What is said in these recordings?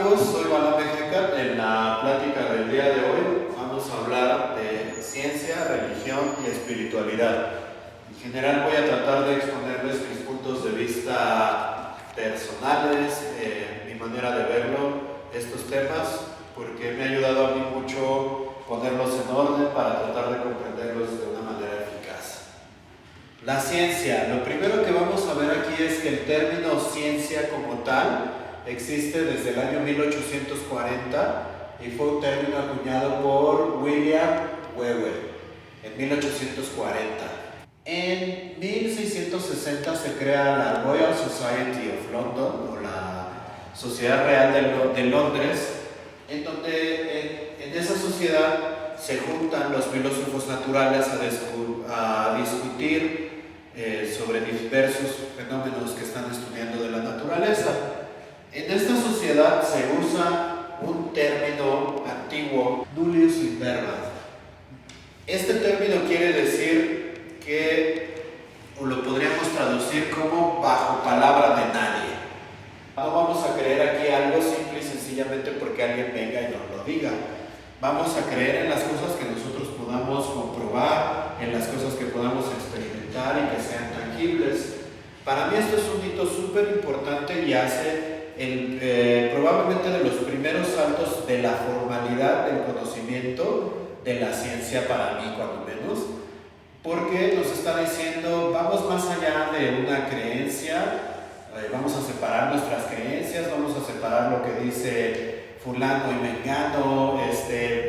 amigos? Soy Bala Mejeca. En la plática del día de hoy vamos a hablar de ciencia, religión y espiritualidad. En general voy a tratar de exponerles mis puntos de vista personales, mi manera de verlo, estos temas, porque me ha ayudado a mí mucho ponerlos en orden para tratar de comprenderlos de una manera eficaz. La ciencia. Lo primero que vamos a ver aquí es que el término ciencia como tal existe desde el año 1840 y fue un término acuñado por William Whewell en 1840. En 1660 se crea la Royal Society of London, o la Sociedad Real de Londres, en donde en esa sociedad se juntan los filósofos naturales a discutir sobre diversos fenómenos que están estudiando de la naturaleza. En esta sociedad se usa un término antiguo, nullius in verba. Este término quiere decir que, o lo podríamos traducir como bajo palabra de nadie. No vamos a creer aquí algo simple y sencillamente porque alguien venga y nos lo diga. Vamos a creer en las cosas que nosotros podamos comprobar, en las cosas que podamos experimentar y que sean tangibles. Para mí esto es un hito súper importante y hace probablemente de los primeros saltos de la formalidad del conocimiento de la ciencia, para mí cuando menos, porque nos está diciendo vamos más allá de una creencia, vamos a separar nuestras creencias, vamos a separar lo que dice fulano y mengano,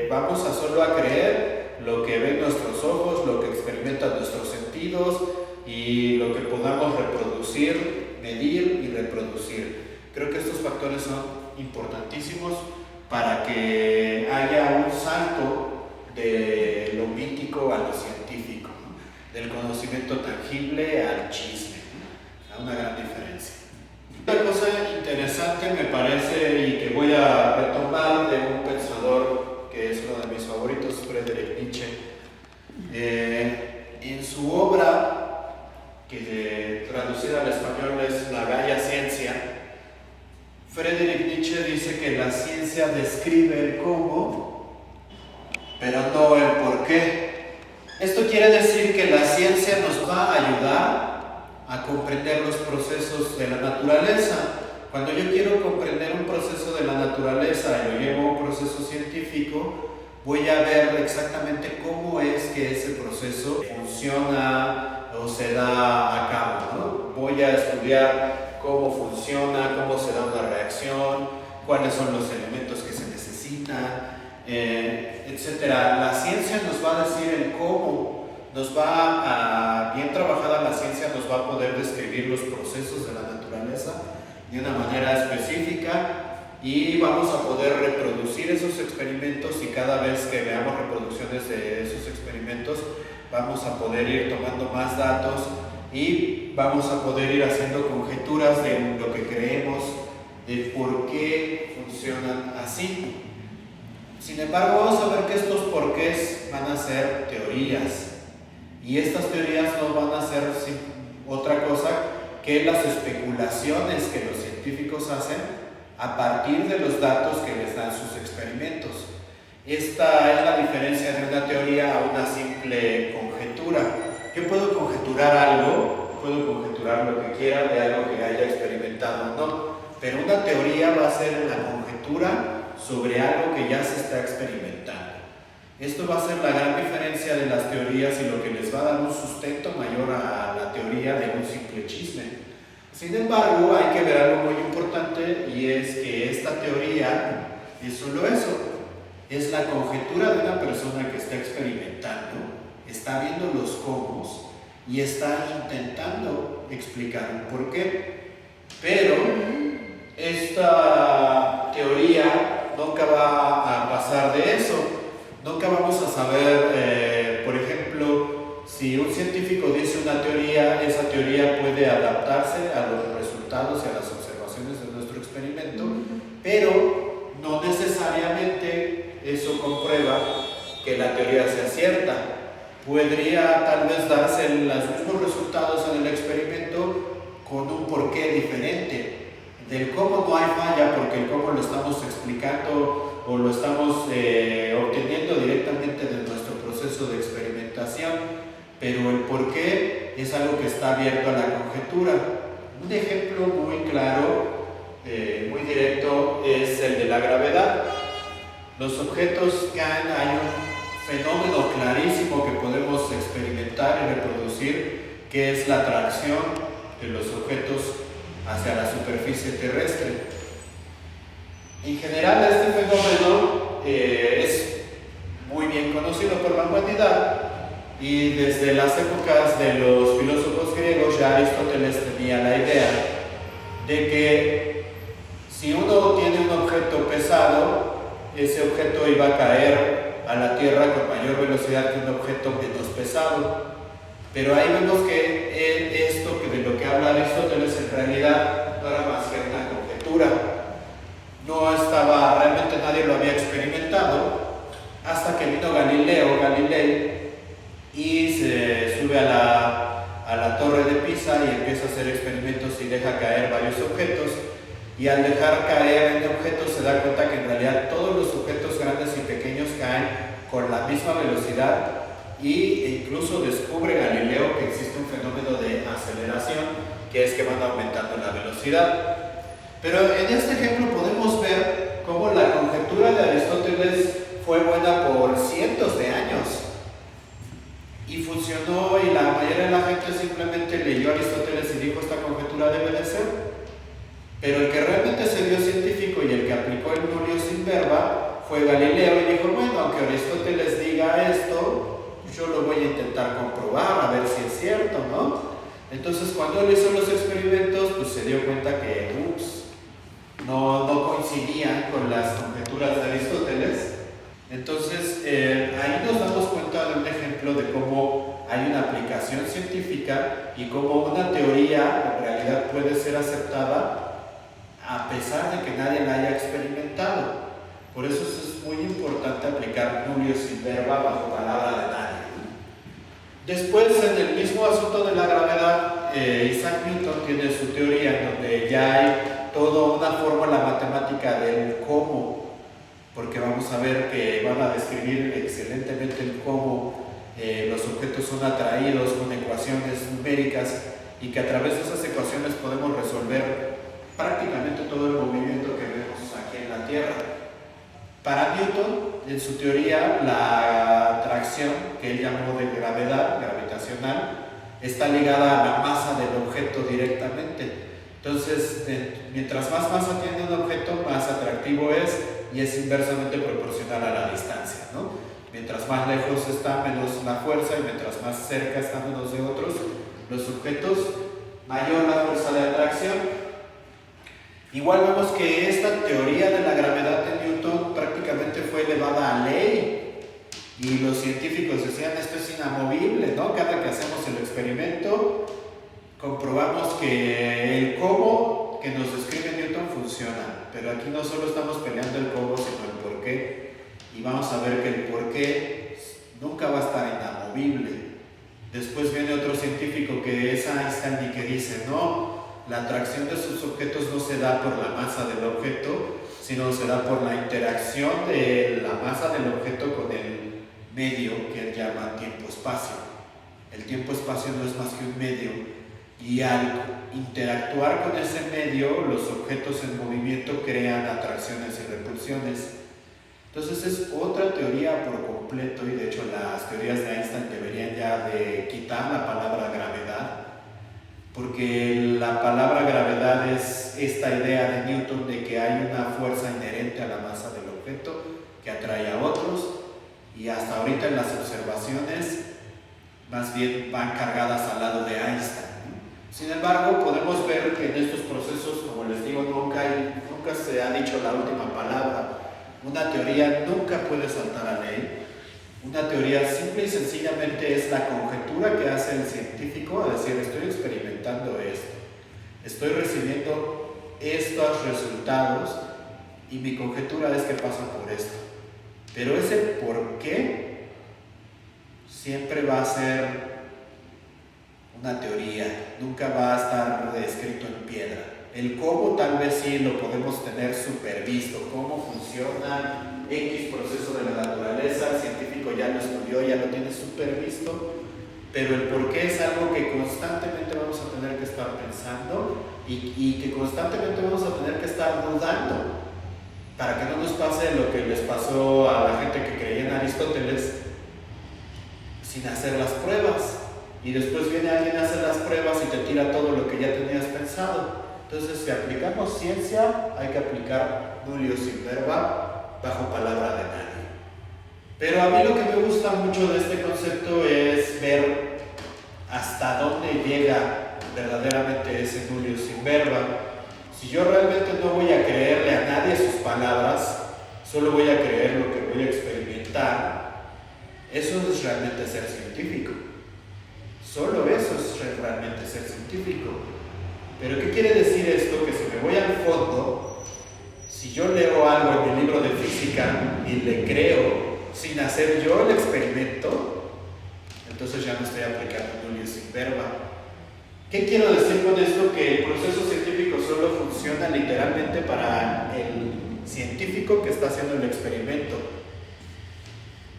vamos a solo a creer lo que ven nuestros ojos, lo que experimentan nuestros sentidos y lo que podamos reproducir, medir y reproducir. Creo que estos factores son importantísimos para que haya un salto de lo mítico a lo científico, ¿no? Del conocimiento tangible al chisme, ¿no? Hay una gran diferencia. Una cosa interesante me parece y que voy a retomar de un pensador que es uno de mis favoritos, Friedrich Nietzsche. En su obra, que traducida al español es La Bella Ciencia, Friedrich Nietzsche dice que la ciencia describe el cómo, pero no el por qué. Esto quiere decir que la ciencia nos va a ayudar a comprender los procesos de la naturaleza. Cuando yo quiero comprender un proceso de la naturaleza y lo llevo a un proceso científico, voy a ver exactamente cómo es que ese proceso funciona o se da a cabo, ¿no? Voy a estudiar cómo funciona, cómo se da una reacción, cuáles son los elementos que se necesitan, etc. La ciencia nos va a decir el cómo, bien trabajada la ciencia nos va a poder describir los procesos de la naturaleza de una manera específica y vamos a poder reproducir esos experimentos y cada vez que veamos reproducciones de esos experimentos vamos a poder ir tomando más datos y vamos a poder ir haciendo conjeturas de lo que creemos, de por qué funcionan así. Sin embargo, vamos a ver que estos porqués van a ser teorías y estas teorías no van a ser otra cosa que las especulaciones que los científicos hacen a partir de los datos que les dan sus experimentos. Esta es la diferencia de una teoría a una simple conjetura. Yo puedo conjeturar algo, puedo conjeturar lo que quiera de algo que haya experimentado o no, pero una teoría va a ser una conjetura sobre algo que ya se está experimentando. Esto va a ser la gran diferencia de las teorías y lo que les va a dar un sustento mayor a la teoría de un simple chisme. Sin embargo, hay que ver algo muy importante y es que esta teoría es solo eso, es la conjetura de una persona que está experimentando, está viendo los cómo y está intentando explicar un por qué. Pero esta teoría nunca va a pasar de eso. Nunca vamos a saber, por ejemplo, si un científico dice una teoría, esa teoría puede adaptarse a los resultados y a las observaciones de nuestro experimento, pero no necesariamente eso comprueba que la teoría sea cierta. Podría tal vez darse los mismos resultados en el experimento con un porqué diferente. Del cómo no hay falla porque el cómo lo estamos explicando o lo estamos obteniendo directamente de nuestro proceso de experimentación, pero el por qué es algo que está abierto a la conjetura. Un ejemplo muy claro, muy directo, es el de la gravedad. Los objetos caen, hay un fenómeno clarísimo que podemos experimentar y reproducir, que es la atracción de los objetos hacia la superficie terrestre. En general, este fenómeno es muy bien conocido por la humanidad, y desde las épocas de los filósofos griegos ya Aristóteles tenía la idea de que si uno tiene un objeto pesado, ese objeto iba a caer a la Tierra con mayor velocidad que un objeto menos pesado. Pero ahí vemos que esto de lo que habla Aristóteles en realidad no era más que una conjetura. No estaba, realmente nadie lo había experimentado, hasta que vino Galileo Galilei y se sube a la torre de Pisa y empieza a hacer experimentos y deja caer varios objetos. Y al dejar caer en objetos se da cuenta que en realidad todos los objetos grandes y pequeños caen con la misma velocidad, e incluso descubre Galileo que existe un fenómeno de aceleración, que es que van aumentando la velocidad. Pero en este ejemplo podemos ver cómo la conjetura de Aristóteles fue buena por cientos de años y funcionó, y la mayoría de la gente simplemente leyó a Aristóteles y dijo: esta conjetura debe de ser. Pero el que realmente se dio científico y el que aplicó el nullius in verba fue Galileo, y dijo: bueno, aunque Aristóteles diga esto, yo lo voy a intentar comprobar, a ver si es cierto, ¿no? Entonces, cuando él hizo los experimentos, pues se dio cuenta que no coincidían con las conjeturas de Aristóteles. Entonces, ahí nos damos cuenta de un ejemplo de cómo hay una aplicación científica y cómo una teoría en realidad puede ser aceptada a pesar de que nadie la haya experimentado. Por eso es muy importante aplicar nullius in verba bajo palabra de nadie. Después, en el mismo asunto de la gravedad, Isaac Newton tiene su teoría, donde ya hay toda una fórmula matemática del cómo, porque vamos a ver que van a describir excelentemente el cómo los objetos son atraídos con ecuaciones numéricas, y que a través de esas ecuaciones podemos resolver prácticamente todo el movimiento que vemos aquí en la Tierra. Para Newton, en su teoría, la atracción, que él llamó de gravedad gravitacional, está ligada a la masa del objeto directamente. Entonces, mientras más masa tiene un objeto, más atractivo es, y es inversamente proporcional a la distancia, ¿no? Mientras más lejos está, menos la fuerza, y mientras más cerca están unos de otros los objetos, mayor la fuerza de atracción. Igual vemos que esta teoría de la gravedad de Newton prácticamente fue elevada a ley, y los científicos decían: esto es inamovible, ¿no? Cada que hacemos el experimento comprobamos que el cómo que nos describe Newton funciona. Pero aquí no solo estamos peleando el cómo, sino el por qué, y vamos a ver que el por qué nunca va a estar inamovible. Después viene otro científico que es Einstein y que dice: no, la atracción de sus objetos no se da por la masa del objeto, sino se da por la interacción de la masa del objeto con el medio que él llama tiempo-espacio. El tiempo-espacio no es más que un medio, y al interactuar con ese medio, los objetos en movimiento crean atracciones y repulsiones. Entonces es otra teoría por completo, y de hecho las teorías de Einstein deberían ya de quitar la palabra gravedad, porque la palabra gravedad es esta idea de Newton de que hay una fuerza inherente a la masa del objeto que atrae a otros, y hasta ahorita en las observaciones más bien van cargadas al lado de Einstein. Sin embargo, podemos ver que en estos procesos, como les digo, nunca se ha dicho la última palabra. Una teoría nunca puede saltar a ley. Una teoría simple y sencillamente es la conjetura que hace el científico a decir: estoy experimentando esto, estoy recibiendo estos resultados, y mi conjetura es que pasa por esto. Pero ese por qué siempre va a ser una teoría, nunca va a estar escrito en piedra. El cómo tal vez sí lo podemos tener supervisto, cómo funciona X proceso de la naturaleza, el científico ya lo estudió, ya lo tiene supervisto, pero el por qué es algo que constantemente vamos a tener que estar pensando y que constantemente vamos a tener que estar dudando para que no nos pase lo que les pasó a la gente que creía en Aristóteles sin hacer las pruebas, y después viene alguien a hacer las pruebas y te tira todo lo que ya tenías pensado. Entonces, si aplicamos ciencia, hay que aplicar nullius in verba bajo palabra de nadie. Pero a mí lo que me gusta mucho de este concepto es ver hasta dónde llega verdaderamente ese nullius in verba. Si yo realmente no voy a creerle a nadie sus palabras, solo voy a creer lo que voy a experimentar, eso es realmente ser científico. Solo eso es realmente ser científico. Pero ¿qué quiere decir esto? Que si me voy al fondo, si yo leo algo en mi libro de física y le creo sin hacer yo el experimento, entonces ya no estoy aplicando nullius in verba. ¿Qué quiero decir con esto? Que el proceso científico solo funciona literalmente para el científico que está haciendo el experimento.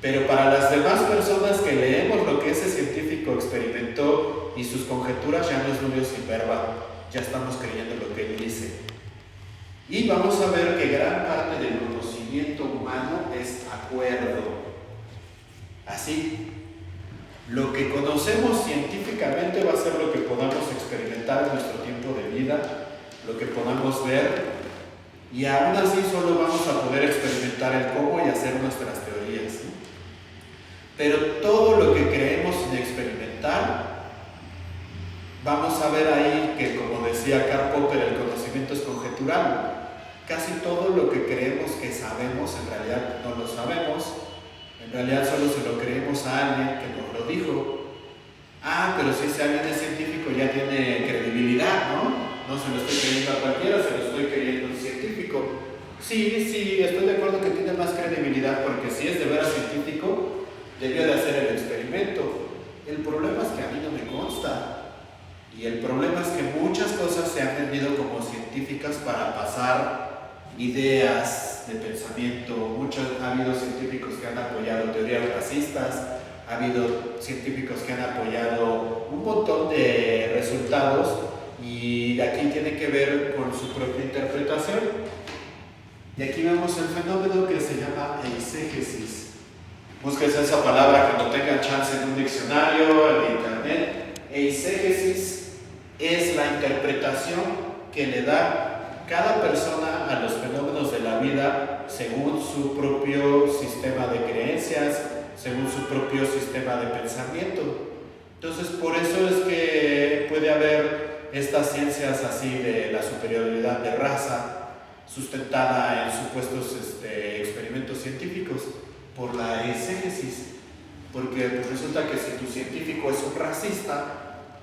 Pero para las demás personas que leemos lo que ese científico experimentó y sus conjeturas, ya no es nullius in verba, ya estamos creyendo lo que él dice. Y vamos a ver que gran parte del conocimiento humano es acuerdo. Así, lo que conocemos científicamente va a ser lo que podamos experimentar en nuestro tiempo de vida, lo que podamos ver, y aún así solo vamos a poder experimentar el cómo y hacer nuestras teorías, ¿sí? Pero todo lo que creemos sin experimentar, vamos a ver ahí que, como decía Karl Popper, el conocimiento es conjetural. Casi todo lo que creemos que sabemos, en realidad no lo sabemos. En realidad solo se lo creemos a alguien que nos lo dijo. Ah, pero si ese alguien es científico ya tiene credibilidad, ¿no? No se lo estoy creyendo a cualquiera, se lo estoy creyendo a un científico. Sí, estoy de acuerdo que tiene más credibilidad porque si es de veras científico, debió de hacer el experimento. El problema es que a mí no me consta. Y el problema es que muchas cosas se han vendido como científicas para pasar ideas de pensamiento. Ha habido científicos que han apoyado teorías racistas, ha habido científicos que han apoyado un montón de resultados, y aquí tiene que ver con su propia interpretación. Y aquí vemos el fenómeno que se llama eisegesis. Búsquense esa palabra cuando tengan chance en un diccionario, en internet. Eisegesis es la interpretación que le da cada persona a los fenómenos de la vida según su propio sistema de creencias, según su propio sistema de pensamiento. Entonces, por eso es que puede haber estas ciencias así de la superioridad de raza, sustentada en supuestos experimentos científicos, por la eisegesis. Porque pues, resulta que si tu científico es un racista,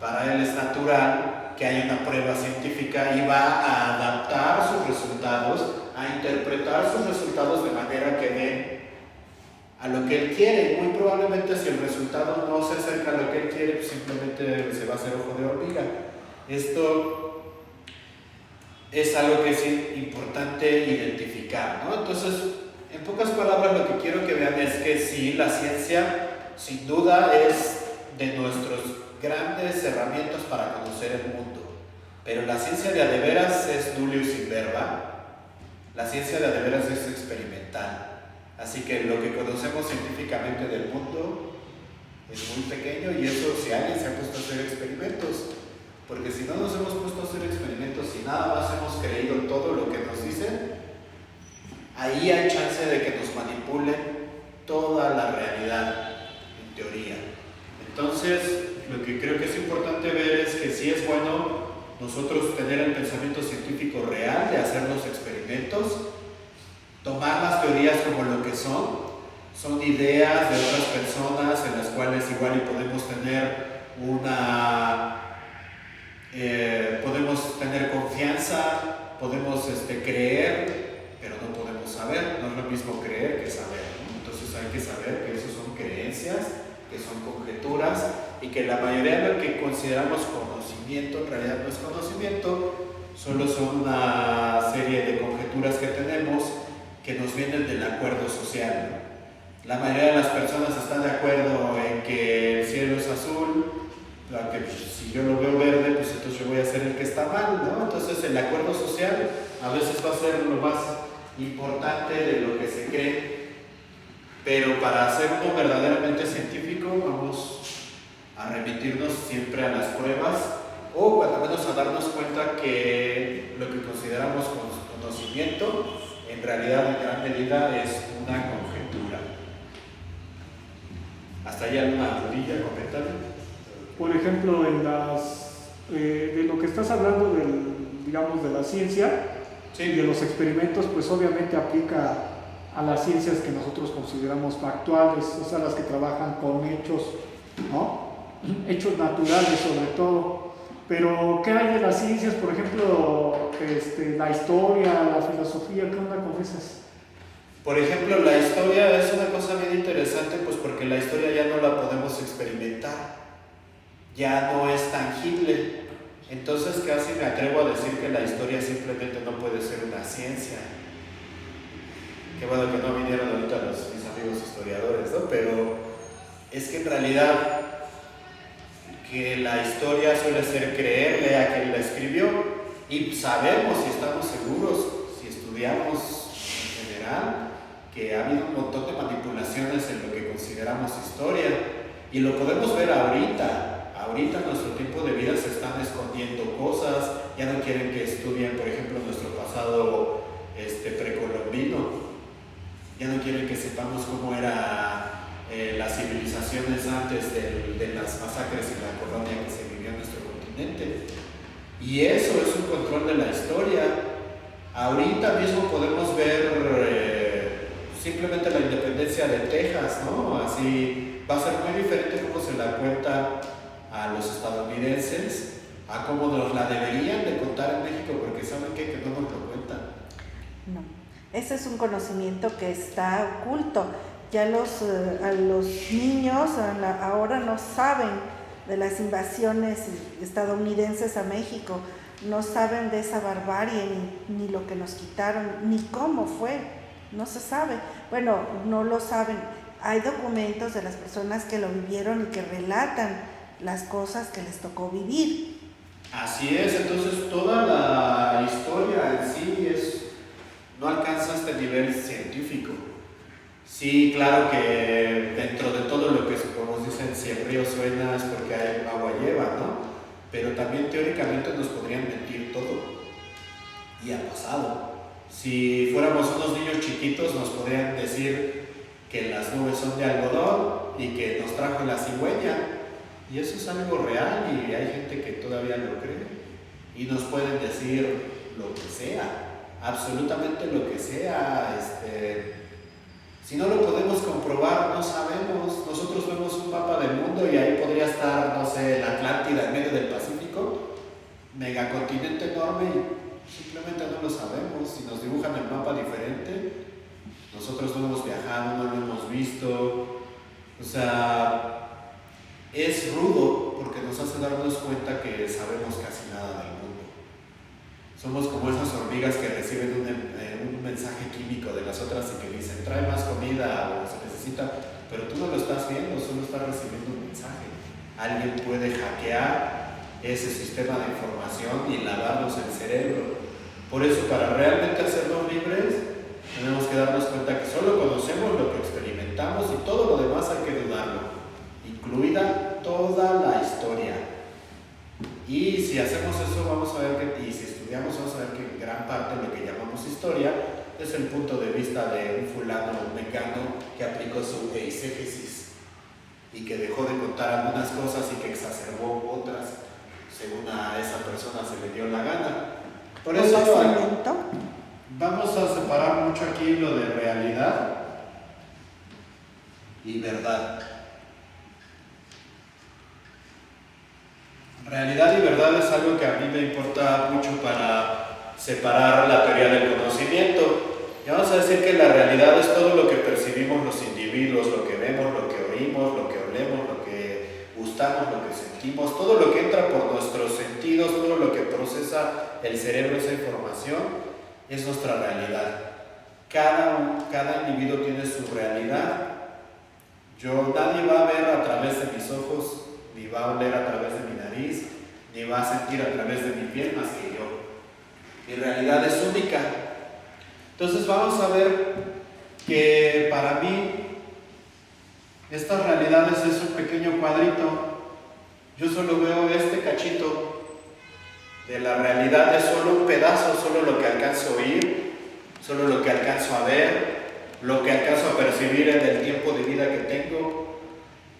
para él es natural que haya una prueba científica y va a adaptar sus resultados, a interpretar sus resultados de manera que den a lo que él quiere. Muy probablemente si el resultado no se acerca a lo que él quiere, pues simplemente se va a hacer ojo de hormiga. Esto es algo que es importante identificar, ¿no? Entonces, en pocas palabras, lo que quiero que vean es que sí, la ciencia sin duda es de nuestras grandes herramientas para conocer el mundo, pero la ciencia de a de veras es nullius in verba. La ciencia de a de veras es experimental. Así que lo que conocemos científicamente del mundo es muy pequeño, y eso si alguien se ha puesto a hacer experimentos. Porque si no nos hemos puesto a hacer experimentos y nada más hemos creído todo lo que nos dicen, ahí hay chance de que nos manipulen toda la realidad, en teoría. Entonces, lo que creo que es importante ver es que sí es bueno nosotros tener el pensamiento científico real de hacer los experimentos, tomar las teorías como lo que son ideas de otras personas en las cuales igual y podemos tener confianza, podemos creer, pero no podemos saber. No es lo mismo creer que saber, ¿no? Entonces hay que saber que eso son creencias, que son conjeturas, y que la mayoría de lo que consideramos conocimiento en realidad no es conocimiento, solo son una serie de conjeturas que tenemos que nos vienen del acuerdo social. La mayoría de las personas están de acuerdo en que el cielo es azul, aunque si yo lo veo verde, pues entonces yo voy a ser el que está mal, ¿no? Entonces el acuerdo social a veces va a ser lo más importante de lo que se cree, pero para hacer uno verdaderamente científico vamos a remitirnos siempre a las pruebas o cuando menos a darnos cuenta que lo que consideramos conocimiento en realidad en gran medida es una conjetura. ¿Hasta ahí alguna dudilla, comentario? Por ejemplo, de lo que estás hablando digamos, de la ciencia, sí, de los experimentos, pues obviamente aplica a las ciencias que nosotros consideramos factuales, o sea, las que trabajan con hechos, ¿no? Hechos naturales sobre todo. Pero, ¿qué hay de las ciencias? Por ejemplo, la historia, la filosofía, ¿qué onda con esas? Por ejemplo, la historia es una cosa bien interesante, pues porque la historia ya no la podemos experimentar, ya no es tangible. Entonces casi me atrevo a decir que la historia simplemente no puede ser una ciencia. Qué bueno que no vinieron ahorita mis amigos historiadores, ¿no? Pero es que en realidad que la historia suele ser creerle a quien la escribió y sabemos y estamos seguros, si estudiamos en general, que ha habido un montón de manipulaciones en lo que consideramos historia y lo podemos ver ahorita. Ahorita en nuestro tiempo de vida se están escondiendo cosas, ya no quieren que estudien, por ejemplo, nuestro pasado precolombino, ya no quieren que sepamos cómo eran las civilizaciones antes de las masacres y la colonia que se vivió en nuestro continente. Y eso es un control de la historia. Ahorita mismo podemos ver simplemente la independencia de Texas, ¿no? Así va a ser muy diferente cómo se la cuenta a los estadounidenses a cómo nos la deberían de contar en México, porque saben que no nos lo cuentan. No, ese es un conocimiento que está oculto. Ya a los niños ahora no saben de las invasiones estadounidenses a México, no saben de esa barbarie, ni lo que nos quitaron, ni cómo fue, no se sabe. Bueno, no lo saben. Hay documentos de las personas que lo vivieron y que relatan las cosas que les tocó vivir. Así es, entonces toda la historia en sí no alcanza este nivel científico. Sí, claro que dentro de todo lo que, como dicen, si el río suena es porque hay agua lleva, ¿no? Pero también teóricamente nos podrían mentir todo. Y ha pasado. Si fuéramos unos niños chiquitos nos podrían decir que las nubes son de algodón y que nos trajo la cigüeña. Y eso es algo real y hay gente que todavía lo cree. Y nos pueden decir lo que sea, absolutamente lo que sea. Si no lo podemos comprobar, no sabemos. Nosotros vemos un mapa del mundo y ahí podría estar, no sé, la Atlántida en medio del Pacífico, megacontinente enorme y simplemente no lo sabemos. Si nos dibujan el mapa diferente, nosotros no hemos viajado, no lo hemos visto. O sea, es rudo porque nos hace darnos cuenta que sabemos casi nada del mundo. Somos como esas hormigas que reciben un mensaje químico de las otras y que dicen trae más comida o se necesita, pero tú no lo estás viendo, solo estás recibiendo un mensaje. Alguien puede hackear ese sistema de información y lavarnos el cerebro. Por eso, para realmente hacernos libres, tenemos que darnos cuenta que solo conocemos lo que experimentamos y todo lo demás hay que dudarlo, incluida toda la historia. Y si hacemos eso, vamos a ver y si estudiamos, vamos a ver que gran parte de lo que llamamos historia es el punto de vista de un fulano mecano que aplicó su eisegesis y que dejó de contar algunas cosas y que exacerbó otras según a esa persona se le dio la gana. Por eso vamos a separar mucho aquí lo de realidad y verdad. Realidad y verdad es algo que a mí me importa mucho para separar la teoría del conocimiento. Y vamos a decir que la realidad es todo lo que percibimos los individuos, lo que vemos, lo que oímos, lo que olemos, lo que gustamos, lo que sentimos, todo lo que entra por nuestros sentidos, todo lo que procesa el cerebro, esa información, es nuestra realidad. Cada individuo tiene su realidad. Nadie va a ver a través de mis ojos, ni va a oler a través de mi nariz, ni va a sentir a través de mi piel más que yo. Mi realidad es única. Entonces vamos a ver que para mí estas realidades es un pequeño cuadrito. Yo solo veo este cachito de la realidad, es solo un pedazo, solo lo que alcanzo a oír, solo lo que alcanzo a ver, lo que alcanzo a percibir en el tiempo de vida que tengo.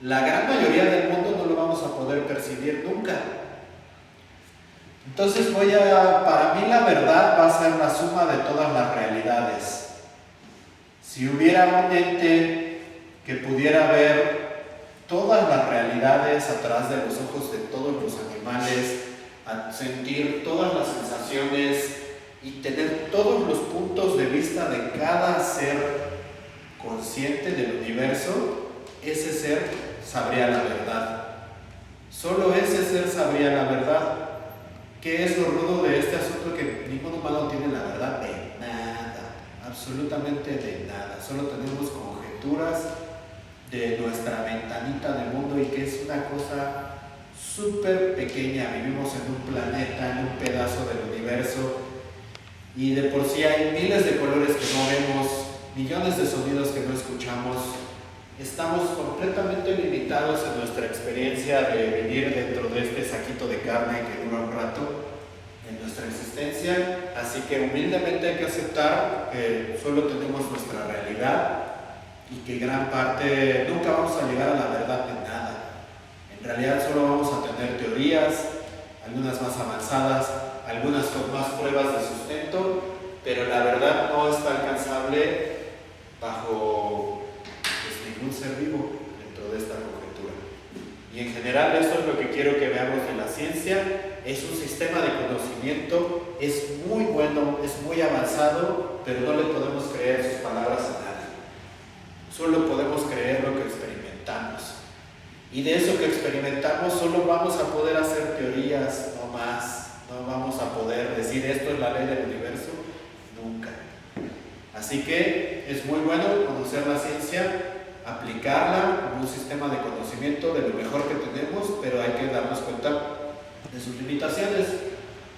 La gran mayoría del mundo no lo vamos a poder percibir nunca. Entonces para mí la verdad va a ser la suma de todas las realidades. Si hubiera un ente que pudiera ver todas las realidades a través de los ojos de todos los animales, a sentir todas las sensaciones y tener todos los puntos de vista de cada ser consciente del universo, ese ser sabría la verdad. Solo ese ser sabría la verdad. ¿Qué es lo rudo de este asunto? Que ningún humano tiene la verdad de nada, absolutamente de nada. Solo tenemos conjeturas de nuestra ventanita de mundo y que es una cosa súper pequeña. Vivimos en un planeta, en un pedazo del universo, y de por sí hay miles de colores que no vemos, millones de sonidos que no escuchamos. Estamos completamente limitados en nuestra experiencia de vivir dentro de este saquito de carne que dura un rato en nuestra existencia, así que humildemente hay que aceptar que solo tenemos nuestra realidad y que gran parte nunca vamos a llegar a la verdad de nada. En realidad solo vamos a tener teorías, algunas más avanzadas, algunas con más pruebas de sustento, pero la verdad no está alcanzable bajo ningún ser vivo dentro de esta conjetura. Y en general esto es lo que quiero que veamos de la ciencia. Es un sistema de conocimiento, es muy bueno, es muy avanzado, pero no le podemos creer sus palabras a nadie. Solo podemos creer lo que experimentamos. Y de eso que experimentamos solo vamos a poder hacer teorías, no más. No vamos a poder decir esto es la ley del universo, nunca. Así que es muy bueno conocer la ciencia, aplicarla como un sistema de conocimiento de lo mejor que tenemos, pero hay que darnos cuenta de sus limitaciones.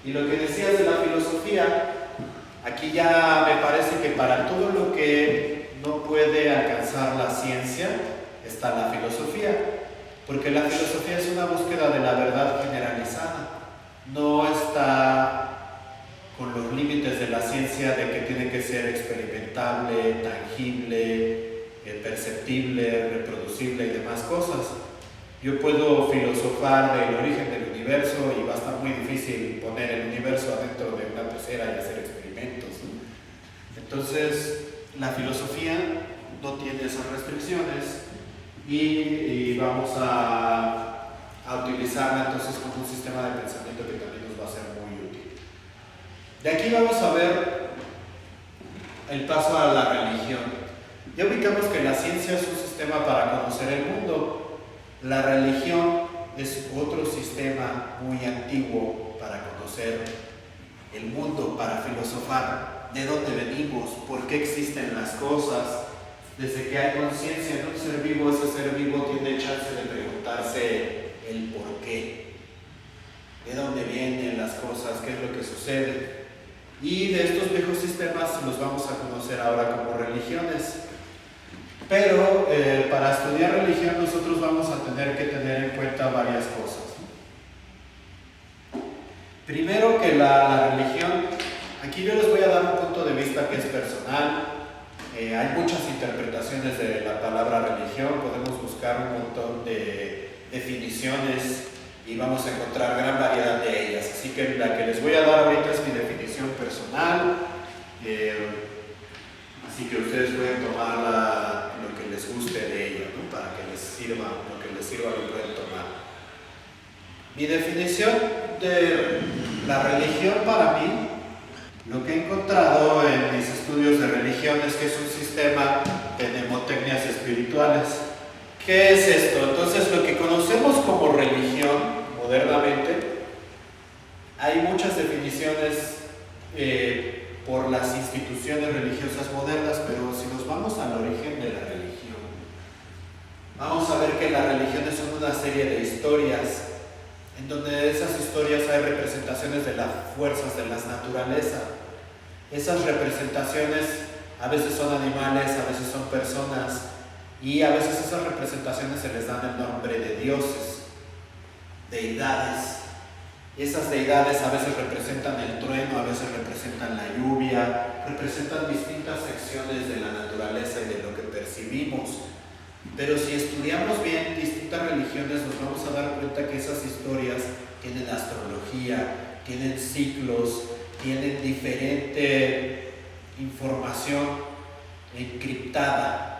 Y lo que decías de la filosofía, aquí ya me parece que para todo lo que no puede alcanzar la ciencia está la filosofía, porque la filosofía es una búsqueda de la verdad generalizada. No está con los límites de la ciencia de que tiene que ser experimentable, tangible, perceptible, reproducible y demás cosas. Yo puedo filosofar del origen del universo y va a estar muy difícil poner el universo adentro de una pecera y hacer experimentos, ¿no? Entonces, la filosofía no tiene esas restricciones y vamos a utilizarla entonces como un sistema de pensamiento que también nos va a ser muy útil. De aquí vamos a ver el paso a la religión. Ya ubicamos que la ciencia es un sistema para conocer el mundo. La religión es otro sistema muy antiguo para conocer el mundo, para filosofar de dónde venimos, por qué existen las cosas. Desde que hay conciencia en un ser vivo, ese ser vivo tiene chance de preguntarse el por qué, de dónde vienen las cosas, qué es lo que sucede. Y de estos viejos sistemas los vamos a conocer ahora como religiones. Pero para estudiar religión nosotros vamos a tener que tener en cuenta varias cosas. Primero que la religión, aquí yo les voy a dar un punto de vista que es personal. Hay muchas interpretaciones de la palabra religión, podemos buscar un montón de definiciones y vamos a encontrar gran variedad de ellas. Así que la que les voy a dar ahorita es mi definición personal, así que ustedes pueden tomar lo que les guste de ella, ¿no? Para que les sirva, lo que les sirva lo pueden tomar. Mi definición de la religión para mí, lo que he encontrado en mis estudios de religión es que es un sistema de mnemotecnias espirituales ¿Qué es esto? Entonces, lo que conocemos como religión modernamente, hay muchas definiciones por las instituciones religiosas modernas, pero si nos vamos al origen de la religión, vamos a ver que las religiones son una serie de historias, en donde esas historias hay representaciones de las fuerzas de la naturaleza. Esas representaciones a veces son animales, a veces son personas, y a veces esas representaciones se les dan el nombre de dioses, deidades. Esas deidades a veces representan el trueno, a veces representan la lluvia, representan distintas secciones de la naturaleza y de lo que percibimos. Pero si estudiamos bien distintas religiones, nos vamos a dar cuenta que esas historias tienen astrología, tienen ciclos, tienen diferente información encriptada.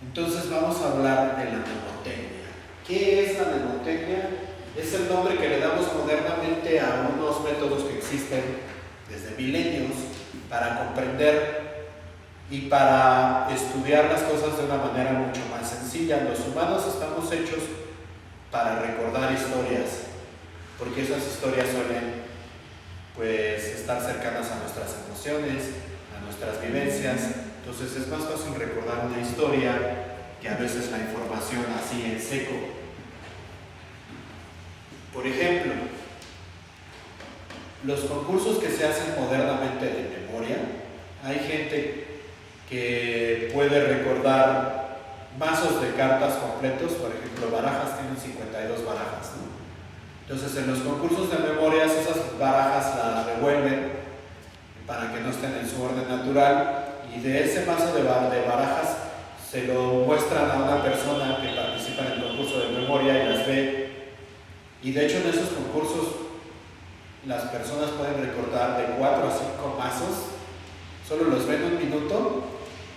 Entonces vamos a hablar de la mnemotecnia. ¿Qué es la mnemotecnia? Es el nombre que le damos modernamente a unos métodos que existen desde milenios para comprender y para estudiar las cosas de una manera mucho más sencilla. Los humanos estamos hechos para recordar historias, porque esas historias suelen estar cercanas a nuestras emociones, a nuestras vivencias. Entonces es más fácil recordar una historia que a veces la información así en seco. Por ejemplo, los concursos que se hacen modernamente de memoria, hay gente que puede recordar mazos de cartas completos. Por ejemplo, barajas tienen 52 barajas, ¿no? Entonces en los concursos de memorias esas barajas las revuelven para que no estén en su orden natural, y de ese mazo de barajas se lo muestran a una persona que participa en el concurso de memoria y las ve. Y de hecho en esos concursos las personas pueden recordar de 4 a 5 mazos, solo los ven un minuto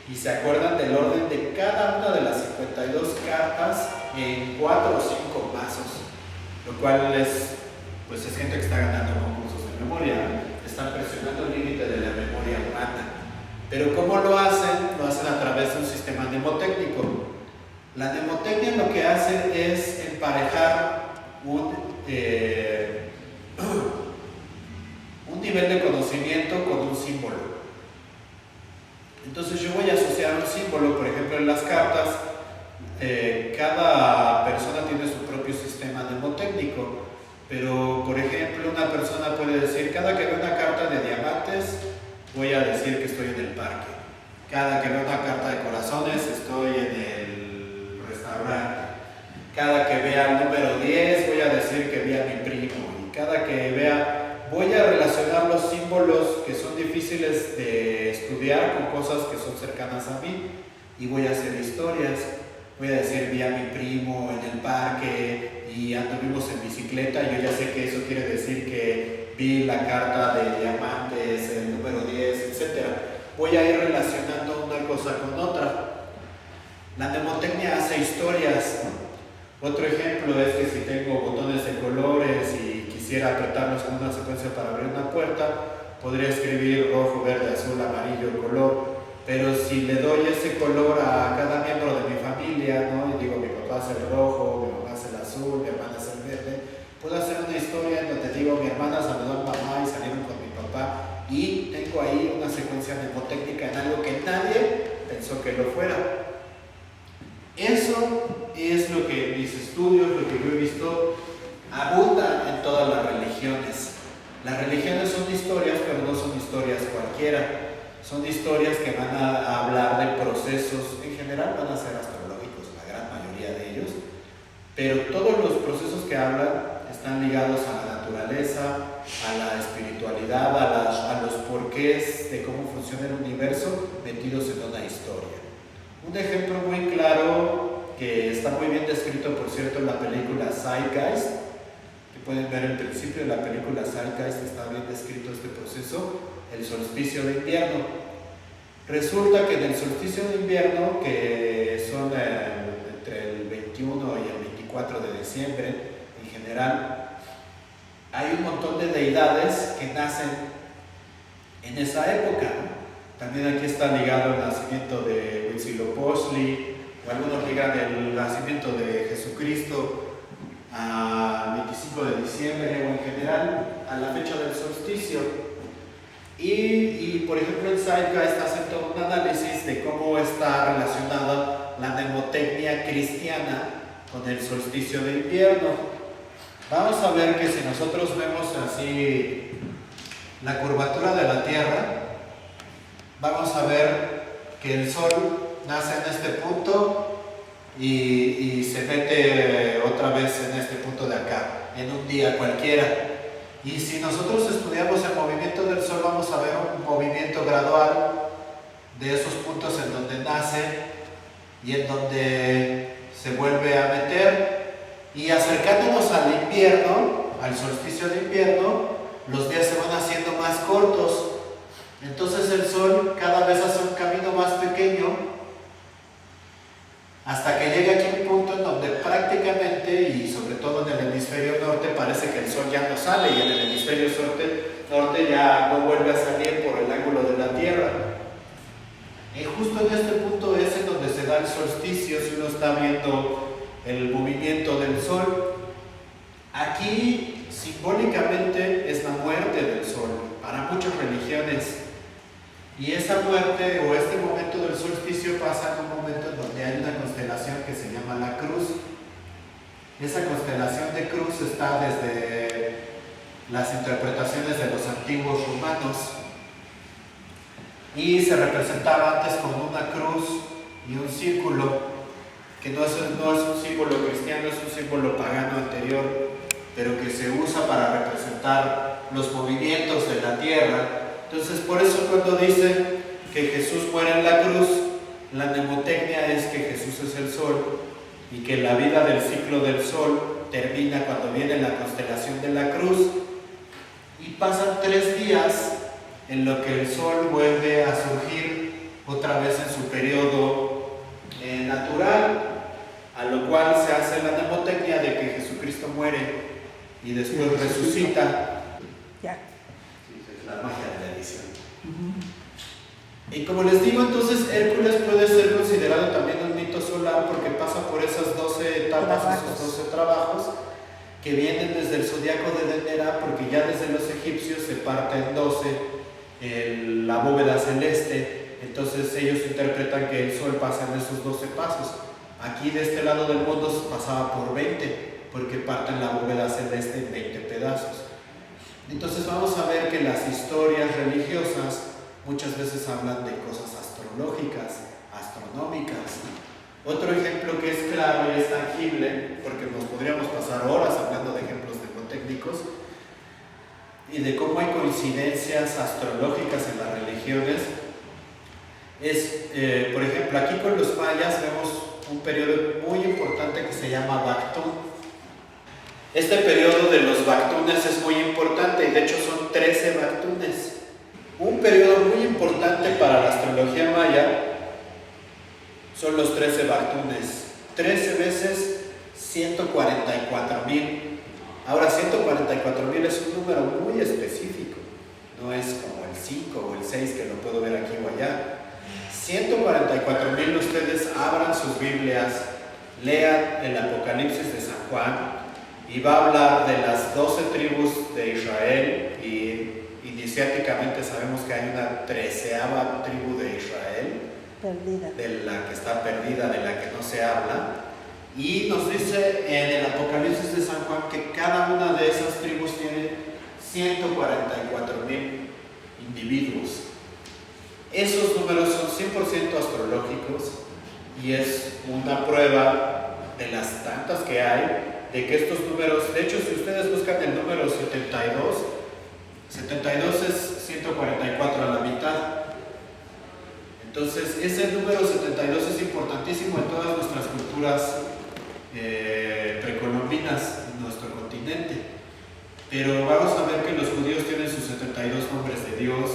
y se acuerdan del orden de cada una de las 52 cartas en 4 o 5 mazos, lo cual es gente que está ganando concursos de memoria, están presionando el límite de la memoria humana. Pero ¿cómo lo hacen? Lo hacen a través de un sistema mnemotécnico. La mnemotecnia lo que hace es emparejar un nivel de conocimiento con un símbolo. Entonces yo voy a asociar un símbolo, por ejemplo en las cartas, cada persona tiene su propio sistema mnemotécnico, pero por ejemplo una persona puede decir: cada que veo una carta de diamantes voy a decir que estoy en el parque, cada que veo una carta de corazones estoy en el restaurante, cada que vea el número 10 voy a decir que vi a mi primo, y cada que vea, voy a relacionar los símbolos que son difíciles de estudiar con cosas que son cercanas a mí, y voy a hacer historias. Voy a decir: vi a mi primo en el parque y anduvimos en bicicleta, y yo ya sé que eso quiere decir que vi la carta de diamantes, el número 10, etc. Voy a ir relacionando una cosa con otra. La mnemotecnia hace historias, ¿no? Otro ejemplo es que si tengo botones de colores y quisiera apretarlos en una secuencia para abrir una puerta, podría escribir rojo, verde, azul, amarillo, color. Pero si le doy ese color a cada miembro de mi familia, ¿no? Y digo: mi papá es el rojo, mi mamá es el azul, mi hermana es el verde, puedo hacer una historia en donde digo: mi hermana saludó a mamá y salieron con mi papá, y tengo ahí una secuencia mnemotécnica en algo que nadie pensó que lo fuera. Eso es lo que mis estudios, lo que yo he visto, abunda en todas las religiones. Las religiones son historias, pero no son historias cualquiera. Son historias que van a hablar de procesos, en general van a ser astrológicos, la gran mayoría de ellos, pero todos los procesos que hablan están ligados a la naturaleza, a la espiritualidad, a los porqués de cómo funciona el universo metidos en una historia. Un ejemplo muy claro, que está muy bien descrito, por cierto, en la película Zeitgeist, que pueden ver el principio de la película Zeitgeist, está bien descrito este proceso: el solsticio de invierno. Resulta que en el solsticio de invierno, que son entre el 21 y el 24 de diciembre en general, hay un montón de deidades que nacen en esa época. También aquí está ligado el nacimiento de Huitzilopochtli, o algunos ligan el nacimiento de Jesucristo al 25 de diciembre o en general a la fecha del solsticio. Y por ejemplo en Zeitgeist hacen todo un análisis de cómo está relacionada la mnemotecnia cristiana con el solsticio de invierno. Vamos a ver que si nosotros vemos así la curvatura de la Tierra, vamos a ver que el Sol nace en este punto y se mete otra vez en este punto de acá, en un día cualquiera. Y si nosotros estudiamos el movimiento del Sol, vamos a ver un movimiento gradual de esos puntos en donde nace y en donde se vuelve a meter. Y acercándonos al invierno, al solsticio de invierno, los días se van haciendo más cortos. Entonces el Sol cada vez hace un camino más pequeño hasta que llega aquí un punto en donde prácticamente, y sobre todo en el hemisferio norte, parece que el Sol ya no sale, y en el hemisferio norte ya no vuelve a salir por el ángulo de la Tierra. Y justo en este punto es en donde se da el solsticio, si uno está viendo el movimiento del Sol. Aquí simbólicamente es la muerte del Sol para muchas religiones. Y esa muerte o este momento del solsticio pasa en un momento en donde hay una constelación que se llama la Cruz. Esa constelación de Cruz está desde las interpretaciones de los antiguos romanos y se representaba antes con una cruz y un círculo, que no es un símbolo cristiano, es un símbolo pagano anterior, pero que se usa para representar los movimientos de la tierra. Entonces, por eso cuando dicen que Jesús muere en la cruz, la mnemotecnia es que Jesús es el Sol y que la vida del ciclo del Sol termina cuando viene la constelación de la cruz, y pasan 3 días en lo que el Sol vuelve a surgir otra vez en su periodo natural, a lo cual se hace la mnemotecnia de que Jesucristo muere y después resucita. Ya. La magia de la edición. Y como les digo, entonces Hércules puede ser considerado también un mito solar porque pasa por esas 12 etapas, esos 12 trabajos que vienen desde el zodiaco de Dendera, porque ya desde los egipcios se parte en 12 la bóveda celeste. Entonces ellos interpretan que el Sol pasa en esos 12 pasos. Aquí de este lado del mundo pasaba por 20, porque parten la bóveda celeste en 20 pedazos. Entonces vamos a ver que las historias religiosas muchas veces hablan de cosas astrológicas, astronómicas. Otro ejemplo que es claro y es tangible, porque nos podríamos pasar horas hablando de ejemplos mnemotécnicos y de cómo hay coincidencias astrológicas en las religiones, es, por ejemplo, aquí con los mayas vemos un periodo muy importante que se llama Bactún. Este periodo de los Bactunes es muy importante y de hecho son 13 Bactunes. Un periodo muy importante para la astrología maya son los 13 Bactunes. 13 veces 144,000. Ahora 144,000 es un número muy específico. No es como el 5 o el 6 que lo puedo ver aquí o allá. 144,000, ustedes abran sus Biblias, lean el Apocalipsis de San Juan y va a hablar de las 12 tribus de Israel, y iniciáticamente sabemos que hay una 13ª tribu de Israel, Perdida. de la que está perdida, de la que no se habla, y nos dice en el Apocalipsis de San Juan que cada una de esas tribus tiene 144,000 individuos. Esos números son 100% astrológicos y es una prueba de las tantas que hay de que estos números, de hecho si ustedes buscan el número 72 es 144 a la mitad. Entonces ese número 72 es importantísimo en todas nuestras culturas precolombinas en nuestro continente. Pero vamos a ver que los judíos tienen sus 72 nombres de Dios,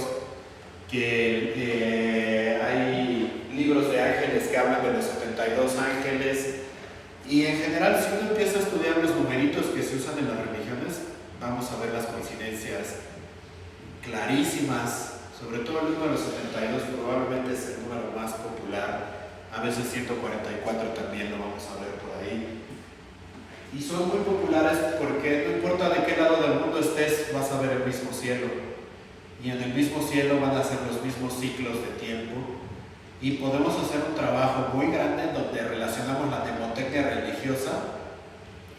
que hay libros de ángeles que hablan de los 72 ángeles, y en general si uno empieza a estudiar los numeritos que se usan en las religiones, vamos a ver las coincidencias clarísimas. Sobre todo el número 72 probablemente es el número más popular. A a veces 144 también lo vamos a ver por ahí. Y son muy populares porque no importa de qué lado del mundo estés, vas a ver el mismo cielo. Y en el mismo cielo van a ser los mismos ciclos de tiempo. Y podemos hacer un trabajo muy grande en donde relacionamos la mnemotecnia religiosa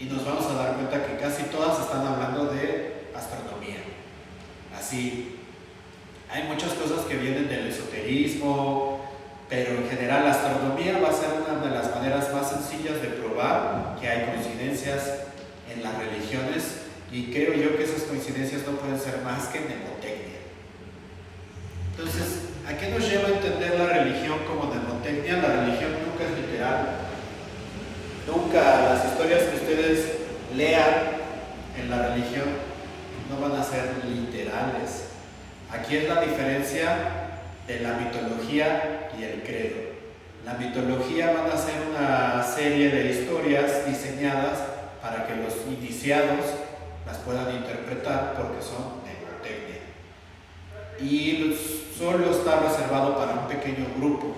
y nos vamos a dar cuenta que casi todas están hablando de astronomía. Así, hay muchas cosas que vienen del esoterismo, pero en general la astronomía va a ser una de las maneras más sencillas de probar que hay coincidencias en las religiones, y creo yo que esas coincidencias no pueden ser más que mnemotecnia. Entonces, ¿a qué nos lleva a entender la religión como mnemotecnia? La religión nunca es literal. Nunca las historias que ustedes lean en la religión no van a ser literales. Aquí es la diferencia de la mitología y el credo. La mitología van a ser una serie de historias diseñadas para que los iniciados las puedan interpretar porque son mnemotecnia. Y solo está reservado para un pequeño grupo,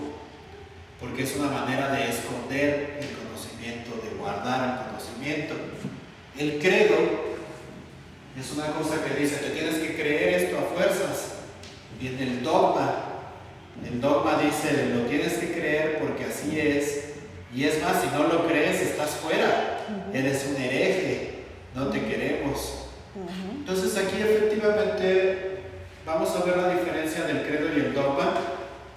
porque es una manera de esconder el conocimiento, de guardar el conocimiento. El credo es una cosa que dice, te tienes que creer esto a fuerzas. Viene el dogma. El dogma dice, lo tienes que creer porque así es. Y es más, si no lo crees, estás fuera. Eres un hereje. No te queremos. Entonces aquí efectivamente vamos a ver la diferencia del credo y el dogma.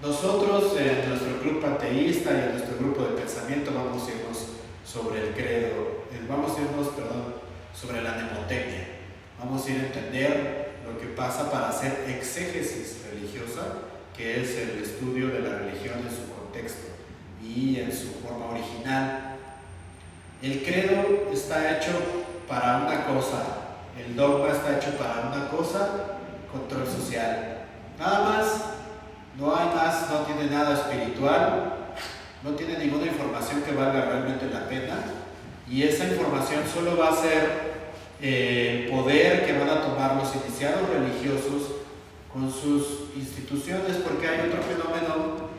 Nosotros en nuestro club panteísta y en nuestro grupo de pensamiento vamos a irnos sobre el credo, sobre la mnemotecnia. Vamos a ir a entender lo que pasa para hacer exégesis religiosa, que es el estudio de la religión en su contexto y en su forma original. El credo está hecho para una cosa, el dogma está hecho para una cosa, control social. Nada más, no hay más, no tiene nada espiritual, no tiene ninguna información que valga realmente la pena, y esa información solo va a ser poder que van a tomar los iniciados religiosos con sus instituciones, porque hay otro fenómeno.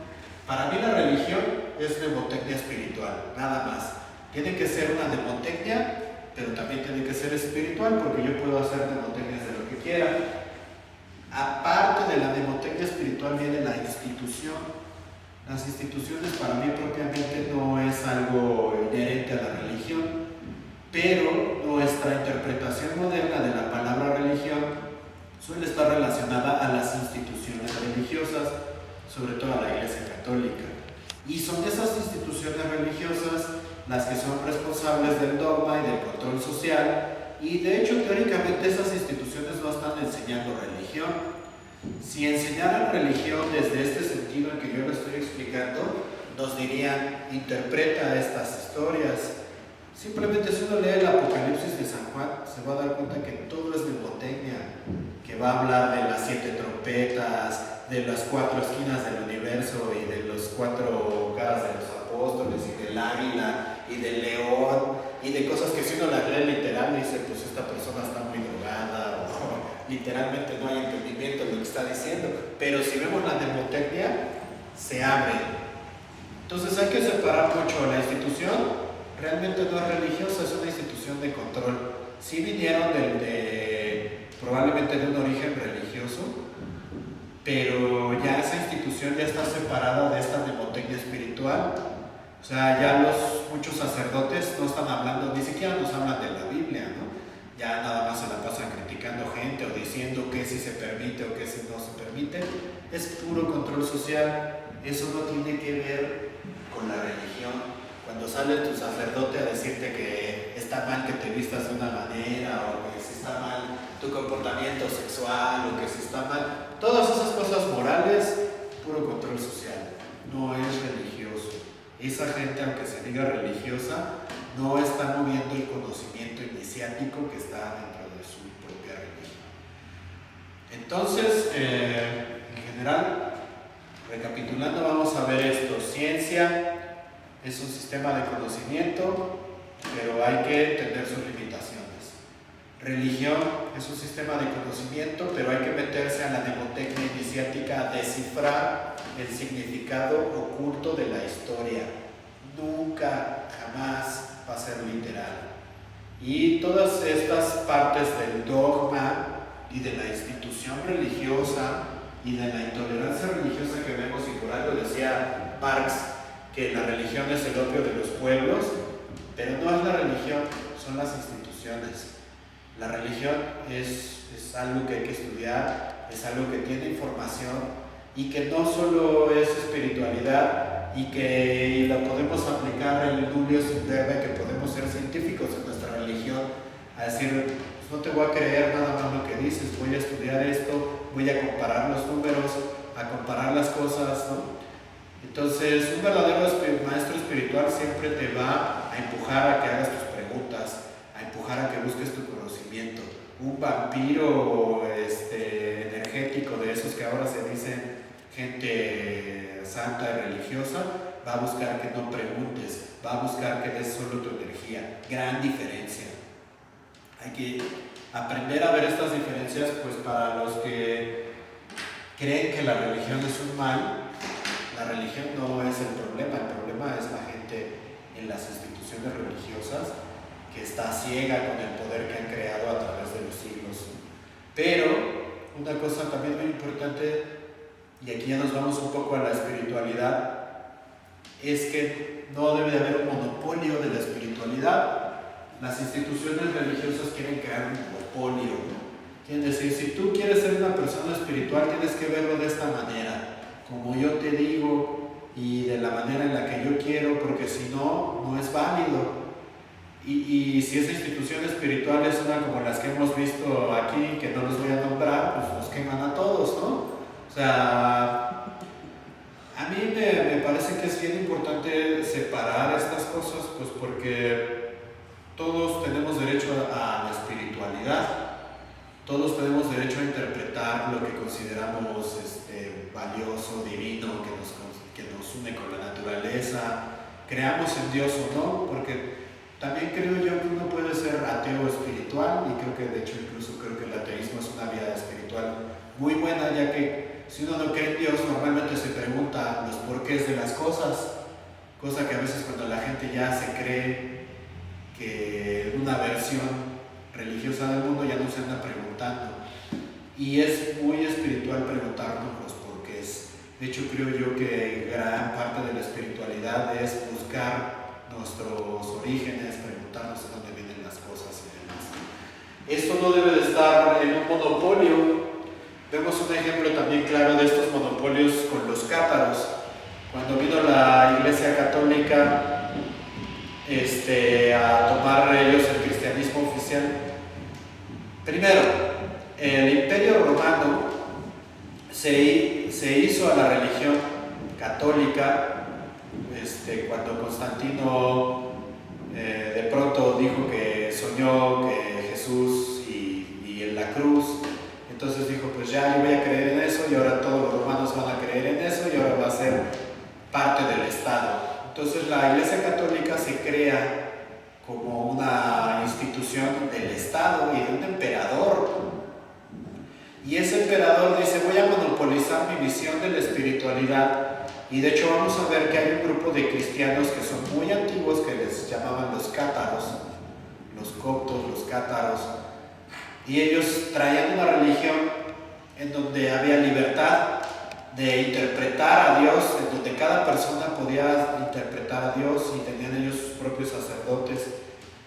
Para mí la religión es mnemotecnia espiritual, nada más. Tiene que ser una mnemotecnia, pero también tiene que ser espiritual, porque yo puedo hacer mnemotecnias de lo que quiera. Aparte de la mnemotecnia espiritual viene la institución. Las instituciones para mí propiamente no es algo inherente a la religión, pero nuestra interpretación moderna de la palabra religión suele estar relacionada a las instituciones religiosas, sobre todo a la Iglesia Católica. Y son esas instituciones religiosas las que son responsables del dogma y del control social, y de hecho teóricamente esas instituciones no están enseñando religión. Si enseñaran religión desde este sentido en que yo lo estoy explicando, nos dirían, interpreta estas historias. Simplemente si uno lee el Apocalipsis de San Juan, se va a dar cuenta que todo es mnemotecnia, que va a hablar de las 7 trompetas, de las 4 esquinas del universo y de los 4 caras de los apóstoles y del águila y del león y de cosas que si uno las lee literal dice, pues esta persona está muy drogada o literalmente no hay entendimiento de lo que está diciendo. Pero si vemos la mnemotecnia, se abre. Entonces hay que separar mucho. La institución realmente no es religiosa, es una institución de control. Sí vinieron probablemente de un origen religioso, pero ya esa institución ya está separada de esta mnemotecnia espiritual. O sea, ya muchos sacerdotes no están hablando, ni siquiera nos hablan de la Biblia, ¿no? Ya nada más se la pasan criticando gente o diciendo que si se permite o que si no se permite. Es puro control social. Eso no tiene que ver con la religión. Cuando sale tu sacerdote a decirte que está mal que te vistas de una manera, o que si está mal tu comportamiento sexual, o que si está mal, todas esas cosas morales, puro control social, no es religioso. Esa gente, aunque se diga religiosa, no está moviendo el conocimiento iniciático que está dentro de su propia religión. Entonces, en general, recapitulando, vamos a ver esto. Ciencia es un sistema de conocimiento, pero hay que entender sus limitaciones. Religión es un sistema de conocimiento, pero hay que meterse a la mnemotecnia iniciática a descifrar el significado oculto de la historia. Nunca, jamás va a ser literal. Y todas estas partes del dogma y de la institución religiosa y de la intolerancia religiosa que vemos, y por algo decía Marx que la religión es el opio de los pueblos, pero no es la religión, son las instituciones. La religión es algo que hay que estudiar, es algo que tiene información y que no solo es espiritualidad y que la podemos aplicar el nullius in verba, que podemos ser científicos en nuestra religión, a decir, pues no te voy a creer nada más lo que dices, voy a estudiar esto, voy a comparar los números, a comparar las cosas, ¿no? Entonces, un verdadero maestro espiritual siempre te va a empujar a que hagas tus preguntas, a empujar a que busques tu conocimiento. Un vampiro energético de esos que ahora se dicen gente santa y religiosa, va a buscar que no preguntes, va a buscar que des solo tu energía. Gran diferencia. Hay que aprender a ver estas diferencias, pues para los que creen que la religión es un mal. La religión no es el problema es la gente en las instituciones religiosas que está ciega con el poder que han creado a través de los siglos. Pero una cosa también muy importante, y aquí ya nos vamos un poco a la espiritualidad, es que no debe de haber un monopolio de la espiritualidad. Las instituciones religiosas quieren crear un monopolio, ¿no? Quieren decir, si tú quieres ser una persona espiritual, tienes que verlo de esta manera, como yo te digo y de la manera en la que yo quiero, porque si no, no es válido. Y si esa institución espiritual es una como las que hemos visto aquí, que no los voy a nombrar, pues nos queman a todos, ¿no? O sea, a mí me parece que es bien importante separar estas cosas, pues porque todos tenemos derecho a la espiritualidad, todos tenemos derecho a interpretar lo que consideramos valioso, divino, que nos une con la naturaleza, creamos en Dios o no, porque también creo yo que uno puede ser ateo espiritual, y creo que de hecho incluso creo que el ateísmo es una vía espiritual muy buena, ya que si uno no cree en Dios, normalmente se pregunta los porqués de las cosas, cosa que a veces cuando la gente ya se cree que una versión religiosa del mundo ya no se anda preguntando. Y es muy espiritual preguntarnos los porqués. De hecho, creo yo que gran parte de la espiritualidad es buscar nuestros orígenes, preguntarnos de dónde vienen las cosas y demás. Esto no debe de estar en un monopolio. Vemos un ejemplo también claro de estos monopolios con los cátaros. Cuando vino la Iglesia Católica a tomar ellos el cristianismo oficial, primero, el Imperio Romano se hizo a la religión católica cuando Constantino de pronto dijo que soñó que Jesús y en la cruz. Entonces dijo, pues ya yo voy a creer en eso, y ahora todos los romanos van a creer en eso, y ahora va a ser parte del Estado. Entonces la Iglesia Católica se crea como una institución del Estado y de un emperador. Y ese emperador dice, voy a monopolizar mi visión de la espiritualidad. Y de hecho vamos a ver que hay un grupo de cristianos que son muy antiguos, que les llamaban los cátaros, los coptos, los cátaros. Y ellos traían una religión en donde había libertad de interpretar a Dios, en donde cada persona podía interpretar a Dios, y tenían ellos sus propios sacerdotes,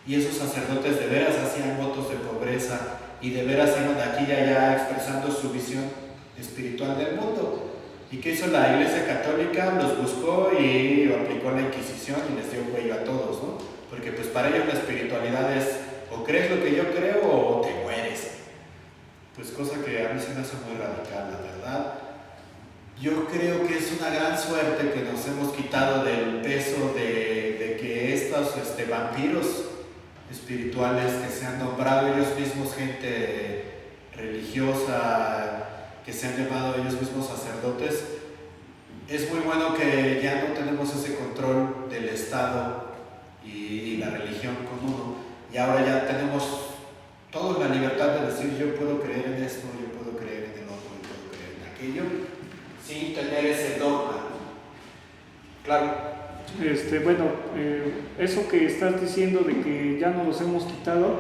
y esos sacerdotes de veras hacían votos de pobreza y de veras iban de aquí y allá expresando su visión espiritual del mundo. ¿Y qué hizo la Iglesia Católica? Los buscó y aplicó la Inquisición y les dio cuello a todos, ¿no? Porque pues para ellos la espiritualidad es o crees lo que yo creo o te mueres. Pues cosa que a mí se me hace muy radical, la verdad. Yo creo que es una gran suerte que nos hemos quitado del peso de que estos vampiros espirituales que se han nombrado ellos mismos gente religiosa, que se han llamado ellos mismos sacerdotes, es muy bueno que ya no tenemos ese control del Estado y la religión con uno, y ahora ya tenemos todos la libertad de decir yo puedo creer en esto, yo puedo creer en el otro, yo puedo creer en aquello, sin tener ese dogma. Claro. Bueno, eso que estás diciendo de que ya nos los hemos quitado,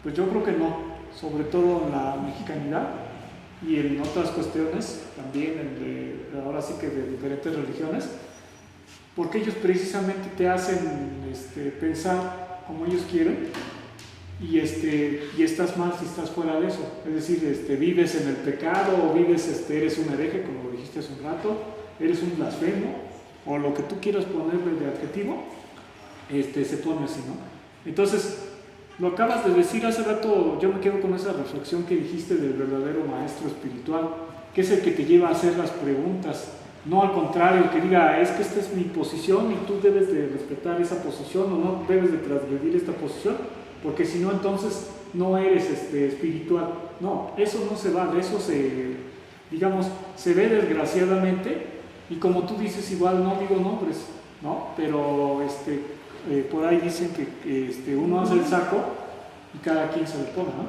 pues yo creo que no, sobre todo en la mexicanidad y en otras cuestiones, también ahora sí que de diferentes religiones, porque ellos precisamente te hacen pensar como ellos quieren y estás mal si estás fuera de eso, es decir, vives en el pecado o vives, eres un hereje, como lo dijiste hace un rato, eres un blasfemo, o lo que tú quieras ponerle de adjetivo, se pone así, ¿no? Entonces, lo acabas de decir hace rato, yo me quedo con esa reflexión que dijiste del verdadero maestro espiritual, que es el que te lleva a hacer las preguntas, no al contrario, que diga, es que esta es mi posición y tú debes de respetar esa posición o no debes de transgredir esta posición, porque si no, entonces no eres espiritual. No, eso no se va, de eso se ve desgraciadamente. Y como tú dices, igual no digo nombres, ¿no? Pero por ahí dicen que uno hace el saco y cada quien se lo pone, ¿no?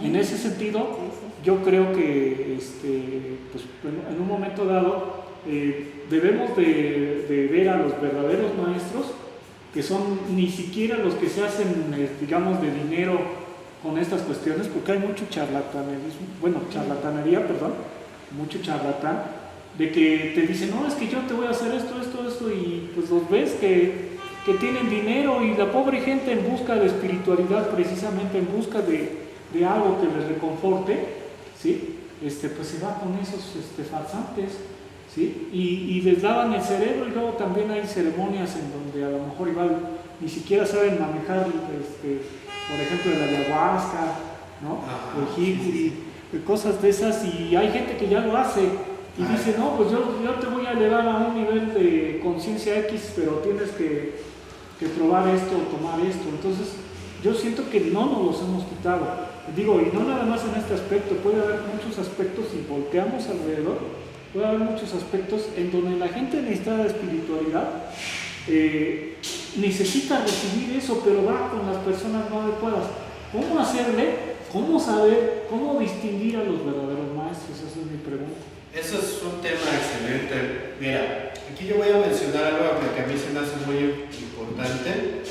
Y en ese sentido, yo creo que pues, en un momento dado debemos de ver a los verdaderos maestros, que son ni siquiera los que se hacen, digamos, de dinero con estas cuestiones, porque hay mucho charlatanería, mucho charlatán, de que te dicen, no, es que yo te voy a hacer esto, y pues los ves que tienen dinero y la pobre gente en busca de espiritualidad, precisamente en busca de algo que les reconforte, ¿sí? Pues se va con esos farsantes, ¿sí? Y les lavan el cerebro y luego también hay ceremonias en donde a lo mejor igual ni siquiera saben manejar, por ejemplo, el ayahuasca, ¿no? El jicuri, cosas de esas, y hay gente que ya lo hace. Y dice, no, pues yo te voy a elevar a un nivel de conciencia X, pero tienes que probar esto o tomar esto. Entonces, yo siento que no nos los hemos quitado. Digo, y no nada más en este aspecto, puede haber muchos aspectos, si volteamos alrededor, puede haber muchos aspectos en donde la gente necesita espiritualidad, necesita recibir eso, pero va con las personas no adecuadas. ¿Cómo hacerle? ¿Cómo saber? ¿Cómo distinguir a los verdaderos maestros? Esa es mi pregunta. Eso es un tema excelente. Mira, aquí yo voy a mencionar algo que a mí se me hace muy importante.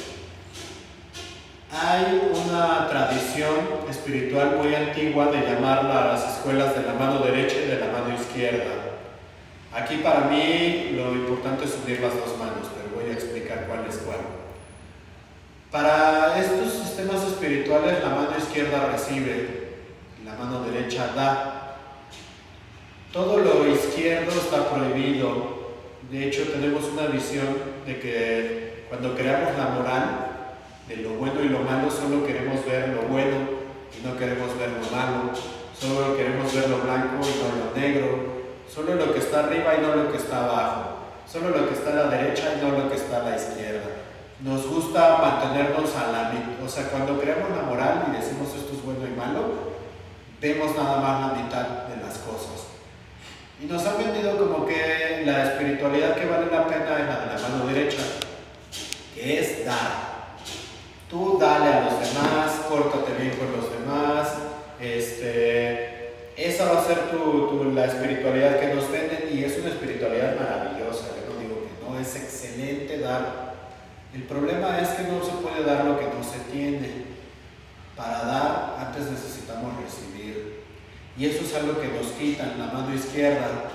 Hay una tradición espiritual muy antigua de llamarla a las escuelas de la mano derecha y de la mano izquierda. Aquí para mí lo importante es unir las dos manos, pero voy a explicar cuál es cuál. Para estos sistemas espirituales la mano izquierda recibe, la mano derecha da. Todo lo izquierdo está prohibido. De hecho, tenemos una visión de que cuando creamos la moral de lo bueno y lo malo, solo queremos ver lo bueno y no queremos ver lo malo. Solo queremos ver lo blanco y no lo negro. Solo lo que está arriba y no lo que está abajo. Solo lo que está a la derecha y no lo que está a la izquierda. Nos gusta mantenernos a la mitad. O sea, cuando creamos la moral y decimos esto es bueno y malo, vemos nada más la mitad de las cosas. Y nos han vendido como que la espiritualidad que vale la pena es la de la mano derecha, que es dar. Tú dale a los demás, córtate bien con los demás, esa va a ser la espiritualidad que nos venden, y es una espiritualidad maravillosa. Yo no digo que no, es excelente dar. El problema es que no se puede dar lo que no se tiene. Para dar, antes necesitamos recibir. Y eso es algo que nos quitan, la mano izquierda.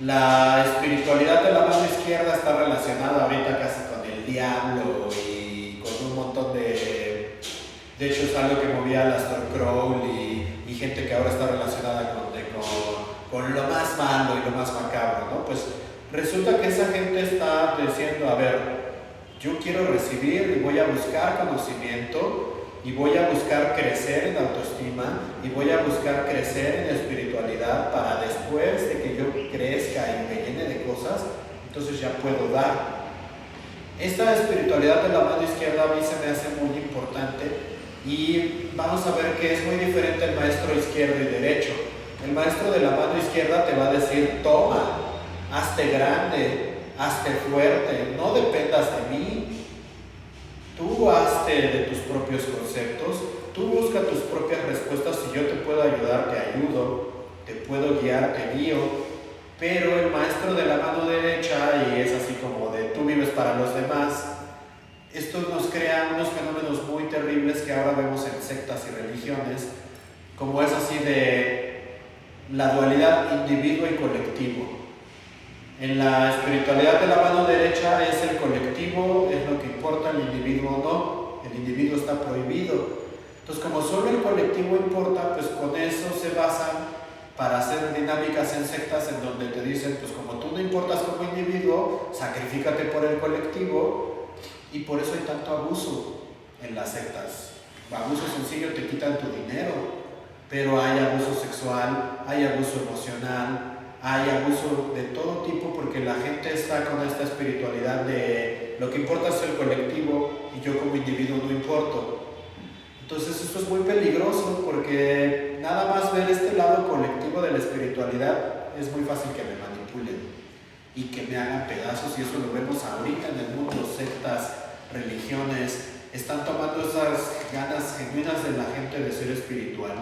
La espiritualidad de la mano izquierda está relacionada ahorita casi con el diablo y con un montón de hecho es algo que movía a Aleister Crowley y gente que ahora está relacionada con lo más malo y lo más macabro, ¿no? Pues resulta que esa gente está diciendo, a ver, yo quiero recibir y voy a buscar conocimiento y voy a buscar crecer en autoestima y voy a buscar crecer en espiritualidad para después de que yo crezca y me llene de cosas, entonces ya puedo dar. Esta espiritualidad de la mano izquierda a mí se me hace muy importante, y vamos a ver que es muy diferente el maestro izquierdo y derecho. El maestro de la mano izquierda te va a decir, toma, hazte grande, hazte fuerte, no dependas de mí. tú hazte de tus propios conceptos, tú busca tus propias respuestas. Si yo te puedo ayudar, te ayudo, te puedo guiar, te guío, pero el maestro de la mano derecha, y es así como de tú vives para los demás, esto nos crea unos fenómenos muy terribles que ahora vemos en sectas y religiones, como es así de la dualidad individuo y colectivo. En la espiritualidad de la mano derecha es el colectivo, es lo que importa, el individuo no, el individuo está prohibido. Entonces, como solo el colectivo importa, pues con eso se basan para hacer dinámicas en sectas en donde te dicen, pues como tú no importas como individuo, sacrifícate por el colectivo, y por eso hay tanto abuso en las sectas. Abuso sencillo, te quitan tu dinero, pero hay abuso sexual, hay abuso emocional, hay abuso de todo tipo, porque la gente está con esta espiritualidad de lo que importa es el colectivo y yo como individuo no importo. Entonces esto es muy peligroso, porque nada más ver este lado colectivo de la espiritualidad es muy fácil que me manipulen y que me hagan pedazos, y eso lo vemos ahorita en el mundo. Sectas, religiones están tomando esas ganas genuinas de la gente de ser espiritual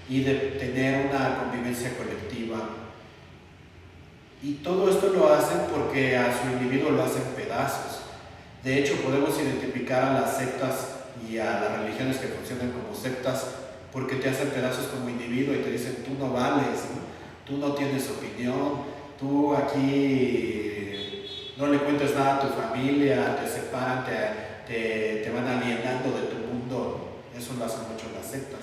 y de tener una convivencia colectiva. Y todo esto lo hacen porque a su individuo lo hacen pedazos. De hecho, podemos identificar a las sectas y a las religiones que funcionan como sectas porque te hacen pedazos como individuo y te dicen, tú no vales, ¿no? Tú no tienes opinión, tú aquí no le cuentes nada a tu familia, te separan, te van alienando de tu mundo. Eso lo hacen mucho las sectas.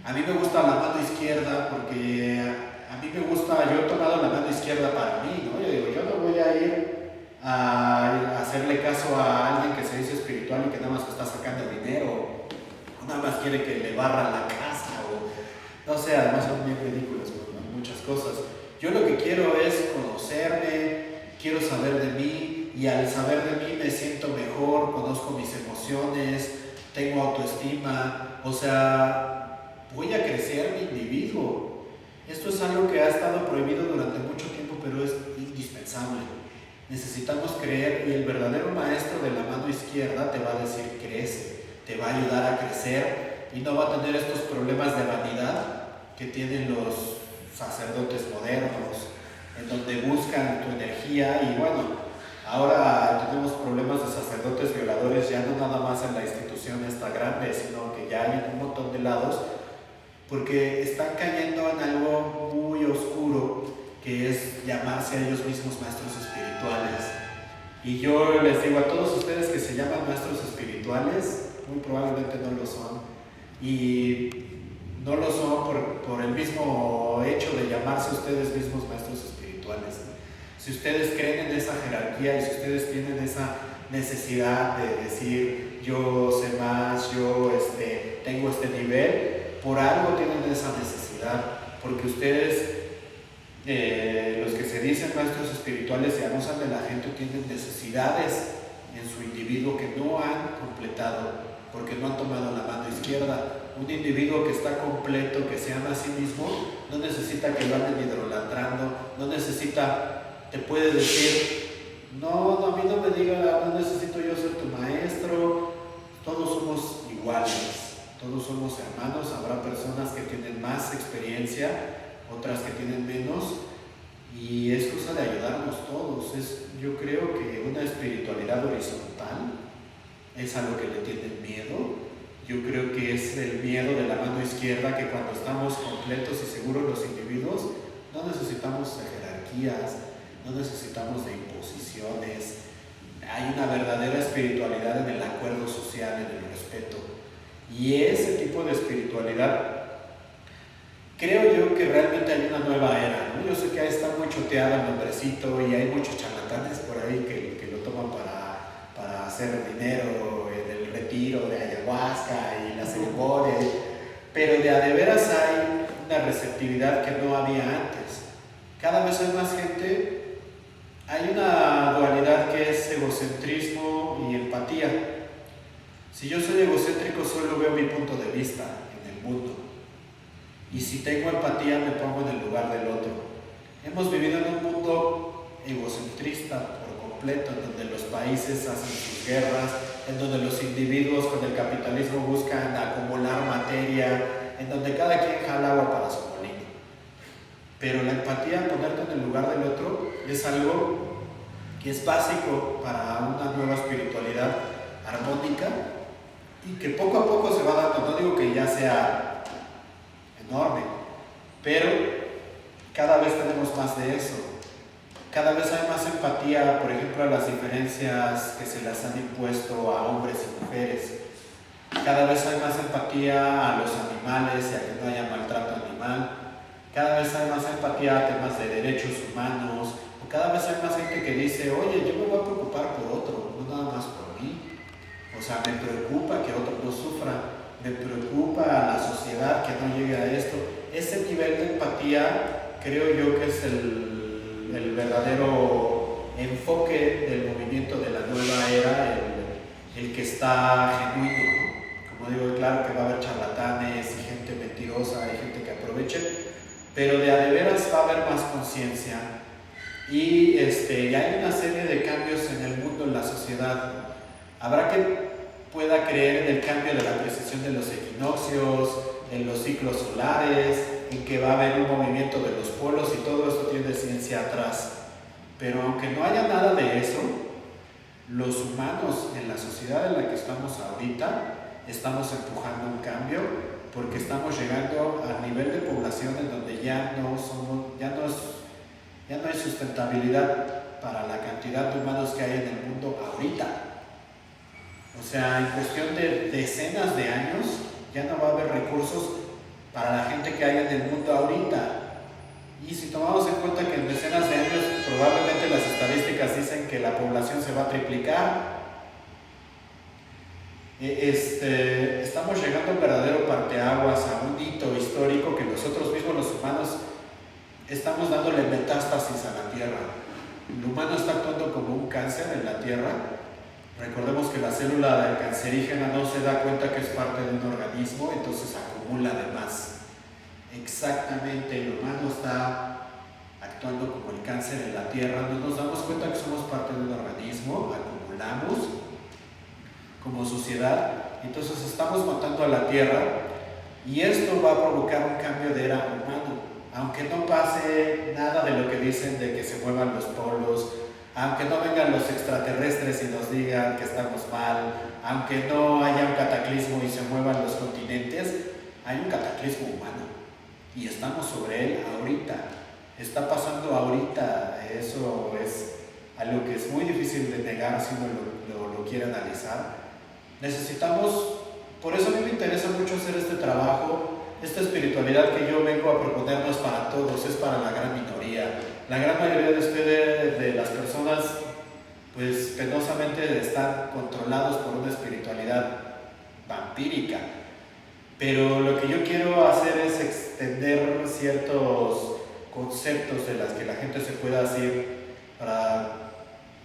A mí me gusta la mano izquierda porque a mí me gusta, yo he tomado la mano izquierda para mí, ¿no? Yo digo, yo no voy a ir a hacerle caso a alguien que se dice espiritual y que nada más me está sacando dinero, o nada más quiere que le barra la casa, o no sé, además son bien ridículas, ¿no? Muchas cosas. Yo lo que quiero es conocerme, quiero saber de mí, y al saber de mí me siento mejor, conozco mis emociones, tengo autoestima, o sea, voy a crecer mi individuo. Esto es algo que ha estado prohibido durante mucho tiempo, pero es indispensable. Necesitamos creer, y el verdadero maestro de la mano izquierda te va a decir crece, te va a ayudar a crecer y no va a tener estos problemas de vanidad que tienen los sacerdotes modernos, en donde buscan tu energía. Y bueno, ahora tenemos problemas de sacerdotes violadores, ya no nada más en la institución esta grande, sino que ya hay en un montón de lados, porque están cayendo en algo muy oscuro, que es llamarse a ellos mismos maestros espirituales. Y yo les digo a todos ustedes que se llaman maestros espirituales, muy probablemente no lo son. Y no lo son por el mismo hecho de llamarse ustedes mismos maestros espirituales. Si ustedes creen en esa jerarquía y si ustedes tienen esa necesidad de decir yo sé más, yo tengo este nivel, por algo tienen esa necesidad, porque ustedes, los que se dicen maestros espirituales y abusan de la gente, tienen necesidades en su individuo que no han completado, porque no han tomado la mano izquierda. Un individuo que está completo, que se ama a sí mismo, no necesita que lo anden idolatrando, no necesita, te puede decir, no, a mí no me diga, no necesito yo ser tu maestro, todos somos iguales. Todos somos hermanos, habrá personas que tienen más experiencia, otras que tienen menos, y es cosa de ayudarnos todos. Yo creo que una espiritualidad horizontal es a lo que le tienen miedo. Yo creo que es el miedo de la mano izquierda, que cuando estamos completos y seguros los individuos, no necesitamos de jerarquías, no necesitamos de imposiciones. Hay una verdadera espiritualidad en el acuerdo social, en el respeto. Y ese tipo de espiritualidad, creo yo que realmente hay una nueva era, ¿no? Yo sé que ahí está muy choteado el nombrecito y hay muchos charlatanes por ahí que lo toman para hacer dinero en el retiro de ayahuasca y la ceremonia, pero de veras hay una receptividad que no había antes. Cada vez hay más gente, hay una dualidad que es egocentrismo y empatía. Si yo soy egocéntrico, solo veo mi punto de vista en el mundo. Y si tengo empatía, me pongo en el lugar del otro. Hemos vivido en un mundo egocentrista por completo, en donde los países hacen sus guerras, en donde los individuos con el capitalismo buscan acumular materia, en donde cada quien jala agua para su molino. Pero la empatía, ponerte en el lugar del otro, es algo que es básico para una nueva espiritualidad armónica y que poco a poco se va dando. No digo que ya sea enorme, pero cada vez tenemos más de eso. Cada vez hay más empatía, por ejemplo, a las diferencias que se las han impuesto a hombres y mujeres. Cada vez hay más empatía a los animales y a que no haya maltrato animal. Cada vez hay más empatía a temas de derechos humanos. O cada vez hay más gente que dice, oye, yo me voy a preocupar por otro, no nada más por mí. O sea, me preocupa que otro no sufra. Me preocupa a la sociedad que no llegue a esto. Ese nivel de empatía creo yo que es el verdadero enfoque del movimiento de la nueva era, el que está genuino, ¿no? Como digo, claro que va a haber charlatanes y gente mentirosa, hay gente que aproveche, pero de a de veras va a haber más conciencia y hay una serie de cambios en el mundo, en la sociedad. Habrá que pueda creer en el cambio de la precesión de los equinoccios, en los ciclos solares, en que va a haber un movimiento de los polos y todo esto tiene ciencia atrás. Pero aunque no haya nada de eso, los humanos en la sociedad en la que estamos ahorita estamos empujando un cambio porque estamos llegando al nivel de población en donde ya no hay sustentabilidad para la cantidad de humanos que hay en el mundo ahorita. O sea, en cuestión de decenas de años ya no va a haber recursos para la gente que hay en el mundo ahorita. Y si tomamos en cuenta que en decenas de años probablemente las estadísticas dicen que la población se va a triplicar, estamos llegando a un verdadero parteaguas, a un hito histórico que nosotros mismos los humanos estamos dándole metástasis a la Tierra. El humano está actuando como un cáncer en la Tierra. Recordemos que la célula cancerígena no se da cuenta que es parte de un organismo, entonces acumula de más. Exactamente, el humano está actuando como el cáncer en la Tierra. No nos damos cuenta que somos parte de un organismo, acumulamos como sociedad, entonces estamos matando a la Tierra y esto va a provocar un cambio de era humano. Aunque no pase nada de lo que dicen de que se muevan los polos, aunque no vengan los extraterrestres y nos digan que estamos mal, aunque no haya un cataclismo y se muevan los continentes, hay un cataclismo humano y estamos sobre él ahorita, está pasando ahorita. Eso es algo que es muy difícil de negar si uno lo quiere analizar. Necesitamos, por eso a mí me interesa mucho hacer este trabajo. Esta espiritualidad que yo vengo a proponer no es para todos, es para la gran minoría. La gran mayoría de ustedes, de las personas, pues penosamente están controlados por una espiritualidad vampírica. Pero lo que yo quiero hacer es extender ciertos conceptos de las que la gente se pueda hacer para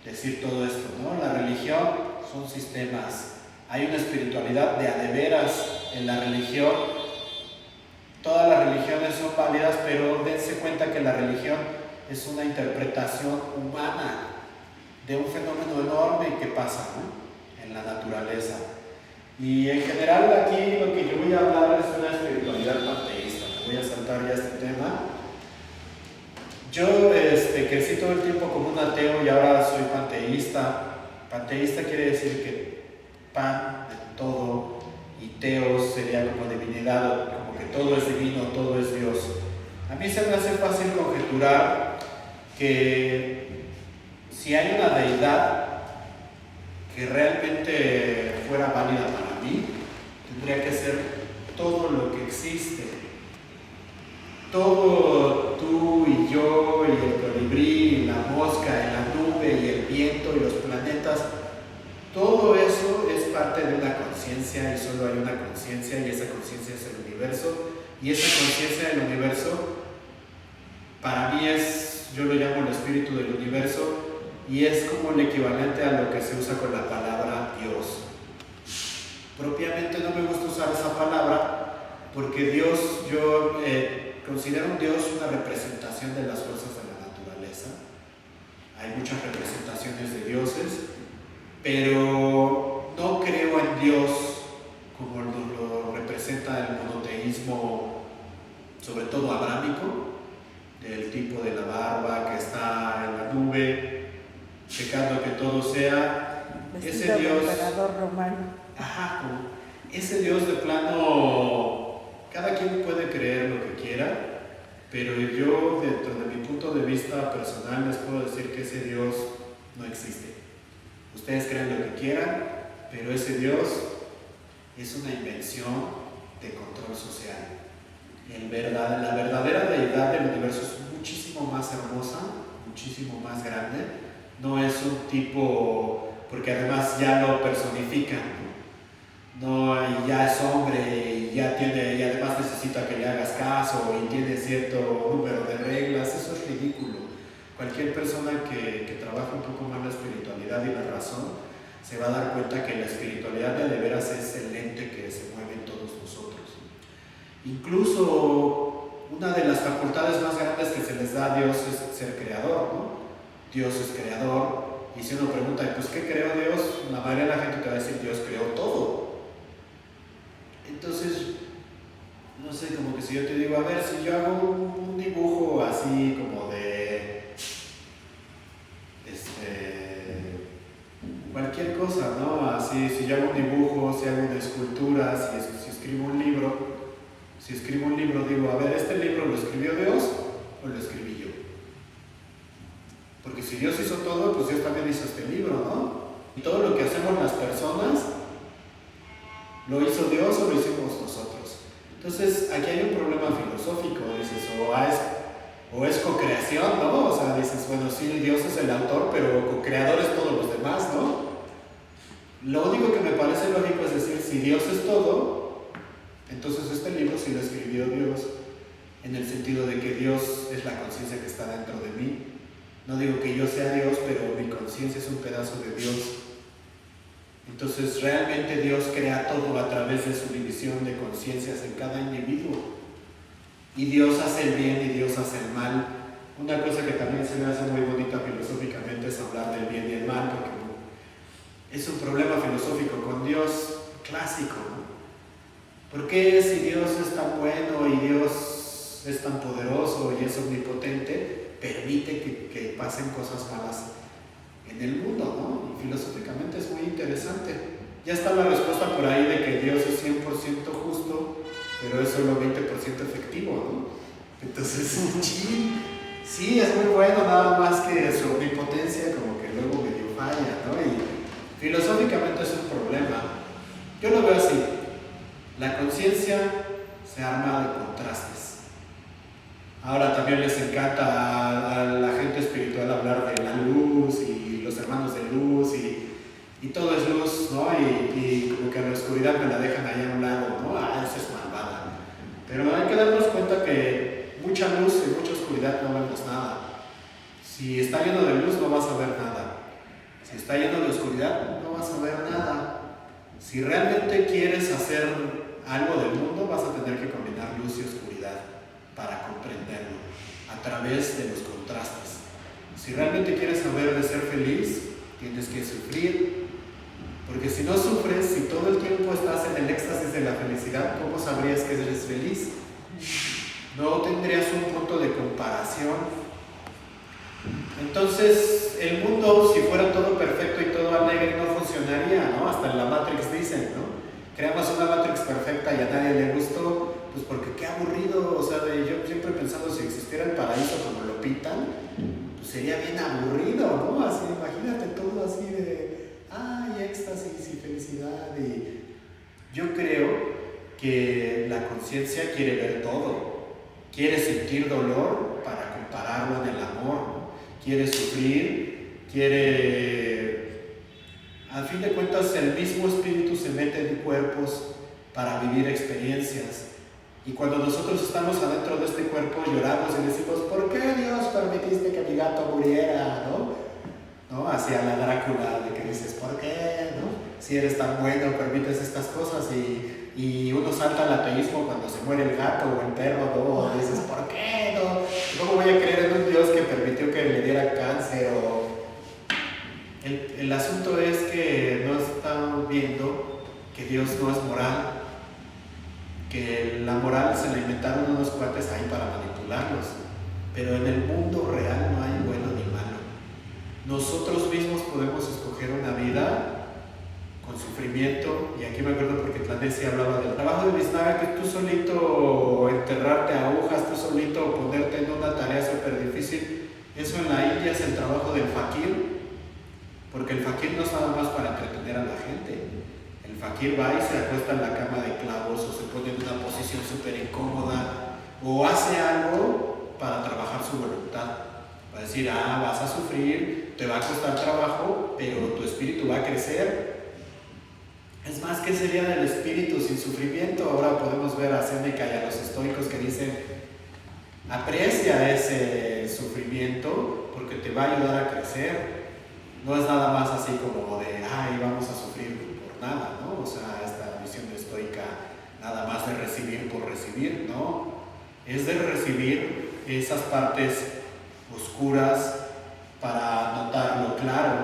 decir todo esto, ¿no? La religión son sistemas. Hay una espiritualidad de a de veras en la religión. Todas las religiones son válidas, pero dense cuenta que la religión es una interpretación humana de un fenómeno enorme que pasa, ¿no?, en la naturaleza. Y en general aquí lo que yo voy a hablar es una espiritualidad panteísta. Voy a saltar ya este tema. Yo crecí todo el tiempo como un ateo y ahora soy panteísta. Panteísta quiere decir que pan en todo y teos sería como divinidad, como que todo es divino, todo es Dios. A mí se me hace fácil conjeturar que si hay una deidad que realmente fuera válida para mí, tendría que ser todo lo que existe. Todo, tú y yo, y el colibrí, y la mosca, y la nube, y el viento, y los planetas, todo eso es parte de una conciencia y solo hay una conciencia y esa conciencia es el universo. Y esa conciencia del universo, para mí yo lo llamo el espíritu del universo y es como el equivalente a lo que se usa con la palabra Dios. Propiamente no me gusta usar esa palabra porque Dios, yo considero un Dios una representación de las fuerzas de la naturaleza. Hay muchas representaciones de Dios. pero no creo en Dios como lo representa el monoteísmo, sobre todo abrámico, del tipo de la barba que está en la nube, checando que todo sea vestido ese Dios. de emperador romano. Ajá, ese Dios de plano, cada quien puede creer lo que quiera, pero yo, dentro de mi punto de vista personal, les puedo decir que ese Dios no existe. Ustedes creen lo que quieran, pero ese Dios es una invención de control social. La verdadera deidad del universo es muchísimo más hermosa, muchísimo más grande. No es un tipo, porque además ya lo personifican, ¿no? Y ya es hombre y ya tiene, y además necesita que le hagas caso y tiene cierto número de reglas. Eso es ridículo. Cualquier persona que trabaja un poco más la espiritualidad y la razón se va a dar cuenta que la espiritualidad de veras es el ente que se mueve en todos nosotros. Incluso una de las facultades más grandes que se les da a Dios es ser creador, ¿no? Dios es creador, y si uno pregunta, pues ¿qué creó Dios? La mayoría de la gente te va a decir, Dios creó todo. Entonces, no sé, como que si yo te digo, a ver, si yo hago un dibujo así como de cualquier cosa, ¿no? Así, si yo hago un dibujo, si hago una escultura, si escribo un libro, digo, a ver, ¿este libro lo escribió Dios o lo escribí yo? Porque si Dios hizo todo, pues Dios también hizo este libro, ¿no? Y todo lo que hacemos las personas, ¿lo hizo Dios o lo hicimos nosotros? Entonces, aquí hay un problema filosófico, dices, o es co-creación, ¿no? O sea, dices, bueno, sí, Dios es el autor, pero co-creadores todos los demás, ¿no? Lo único que me parece lógico es decir, si Dios es todo, entonces este libro sí lo escribió Dios, en el sentido de que Dios es la conciencia que está dentro de mí. No digo que yo sea Dios, pero mi conciencia es un pedazo de Dios. Entonces, realmente Dios crea todo a través de su división de conciencias en cada individuo. Y Dios hace el bien y Dios hace el mal. Una cosa que también se me hace muy bonita filosóficamente es hablar del bien y el mal, porque es un problema filosófico con Dios clásico, ¿no? ¿Por qué si Dios es tan bueno y Dios es tan poderoso y es omnipotente, permite que pasen cosas malas en el mundo, ¿no? Y filosóficamente es muy interesante. Ya está la respuesta por ahí de que Dios es 100% justo, pero es solo 20% efectivo, ¿no? Entonces, sí, es muy bueno, nada más que su omnipotencia como que luego medio falla, ¿no? Y filosóficamente es un problema. Yo lo veo así. La conciencia se arma de contrastes. Ahora también les encanta a la gente espiritual hablar de la luz y los hermanos de luz y todo es luz, ¿no? Y como que la oscuridad me la dejan allá a un lado, ¿no? Esa es malvada. Pero hay que darnos cuenta que mucha luz y mucha oscuridad no vemos nada. Si está lleno de luz no vas a ver nada. Si está lleno de oscuridad no vas a ver nada. Si realmente quieres hacer algo del mundo vas a tener que combinar luz y oscuridad para comprenderlo a través de los contrastes. Si realmente quieres saber de ser feliz, tienes que sufrir, porque si no sufres, si todo el tiempo estás en el éxtasis de la felicidad, ¿cómo sabrías que eres feliz? No tendrías un punto de comparación. Entonces, el mundo, si fuera todo perfecto y todo alegre, no funcionaría, ¿no? Hasta en la Matrix dicen, ¿no? Creamos una Matrix perfecta y a nadie le gustó, pues porque qué aburrido, o sea, yo siempre he pensado si existiera el paraíso como lo pintan, pues sería bien aburrido, ¿no? Así, imagínate todo así de, ay, éxtasis y felicidad. Y yo creo que la conciencia quiere ver todo, quiere sentir dolor para compararlo en el amor, ¿no? Quiere sufrir, al fin de cuentas el mismo espíritu se mete en cuerpos para vivir experiencias. Y cuando nosotros estamos adentro de este cuerpo lloramos y decimos, ¿por qué Dios permitiste que mi gato muriera? ¿No? Hacia la Drácula, de que dices, ¿por qué? ¿No? Si eres tan bueno, permites estas cosas y uno salta al ateísmo cuando se muere el gato o el perro, ¿no? Dices, ¿por qué? ¿No? ¿Cómo voy a creer en un Dios que permitió que le diera cáncer? El asunto es que no estamos viendo que Dios no es moral, que la moral se la inventaron unos cuates ahí para manipularlos, pero en el mundo real no hay bueno ni malo. Nosotros mismos podemos escoger una vida con sufrimiento, y aquí me acuerdo porque Tlanesi hablaba del trabajo de biznaga, que tú solito enterrarte a agujas, tú solito ponerte en una tarea súper difícil. Eso en la India es el trabajo del fakir, porque el fakir no es nada más para entretener a la gente. El fakir va y se acuesta en la cama de clavos, o se pone en una posición súper incómoda, o hace algo para trabajar su voluntad. Va a decir, vas a sufrir, te va a costar trabajo, pero tu espíritu va a crecer. Es más, ¿qué sería del espíritu sin sufrimiento? Ahora podemos ver a Séneca y a los estoicos que dicen, aprecia ese sufrimiento porque te va a ayudar a crecer. No es nada más así como de, vamos a sufrir por nada, ¿no? O sea, esta visión estoica, nada más de recibir por recibir, ¿no? Es de recibir esas partes oscuras para notarlo claro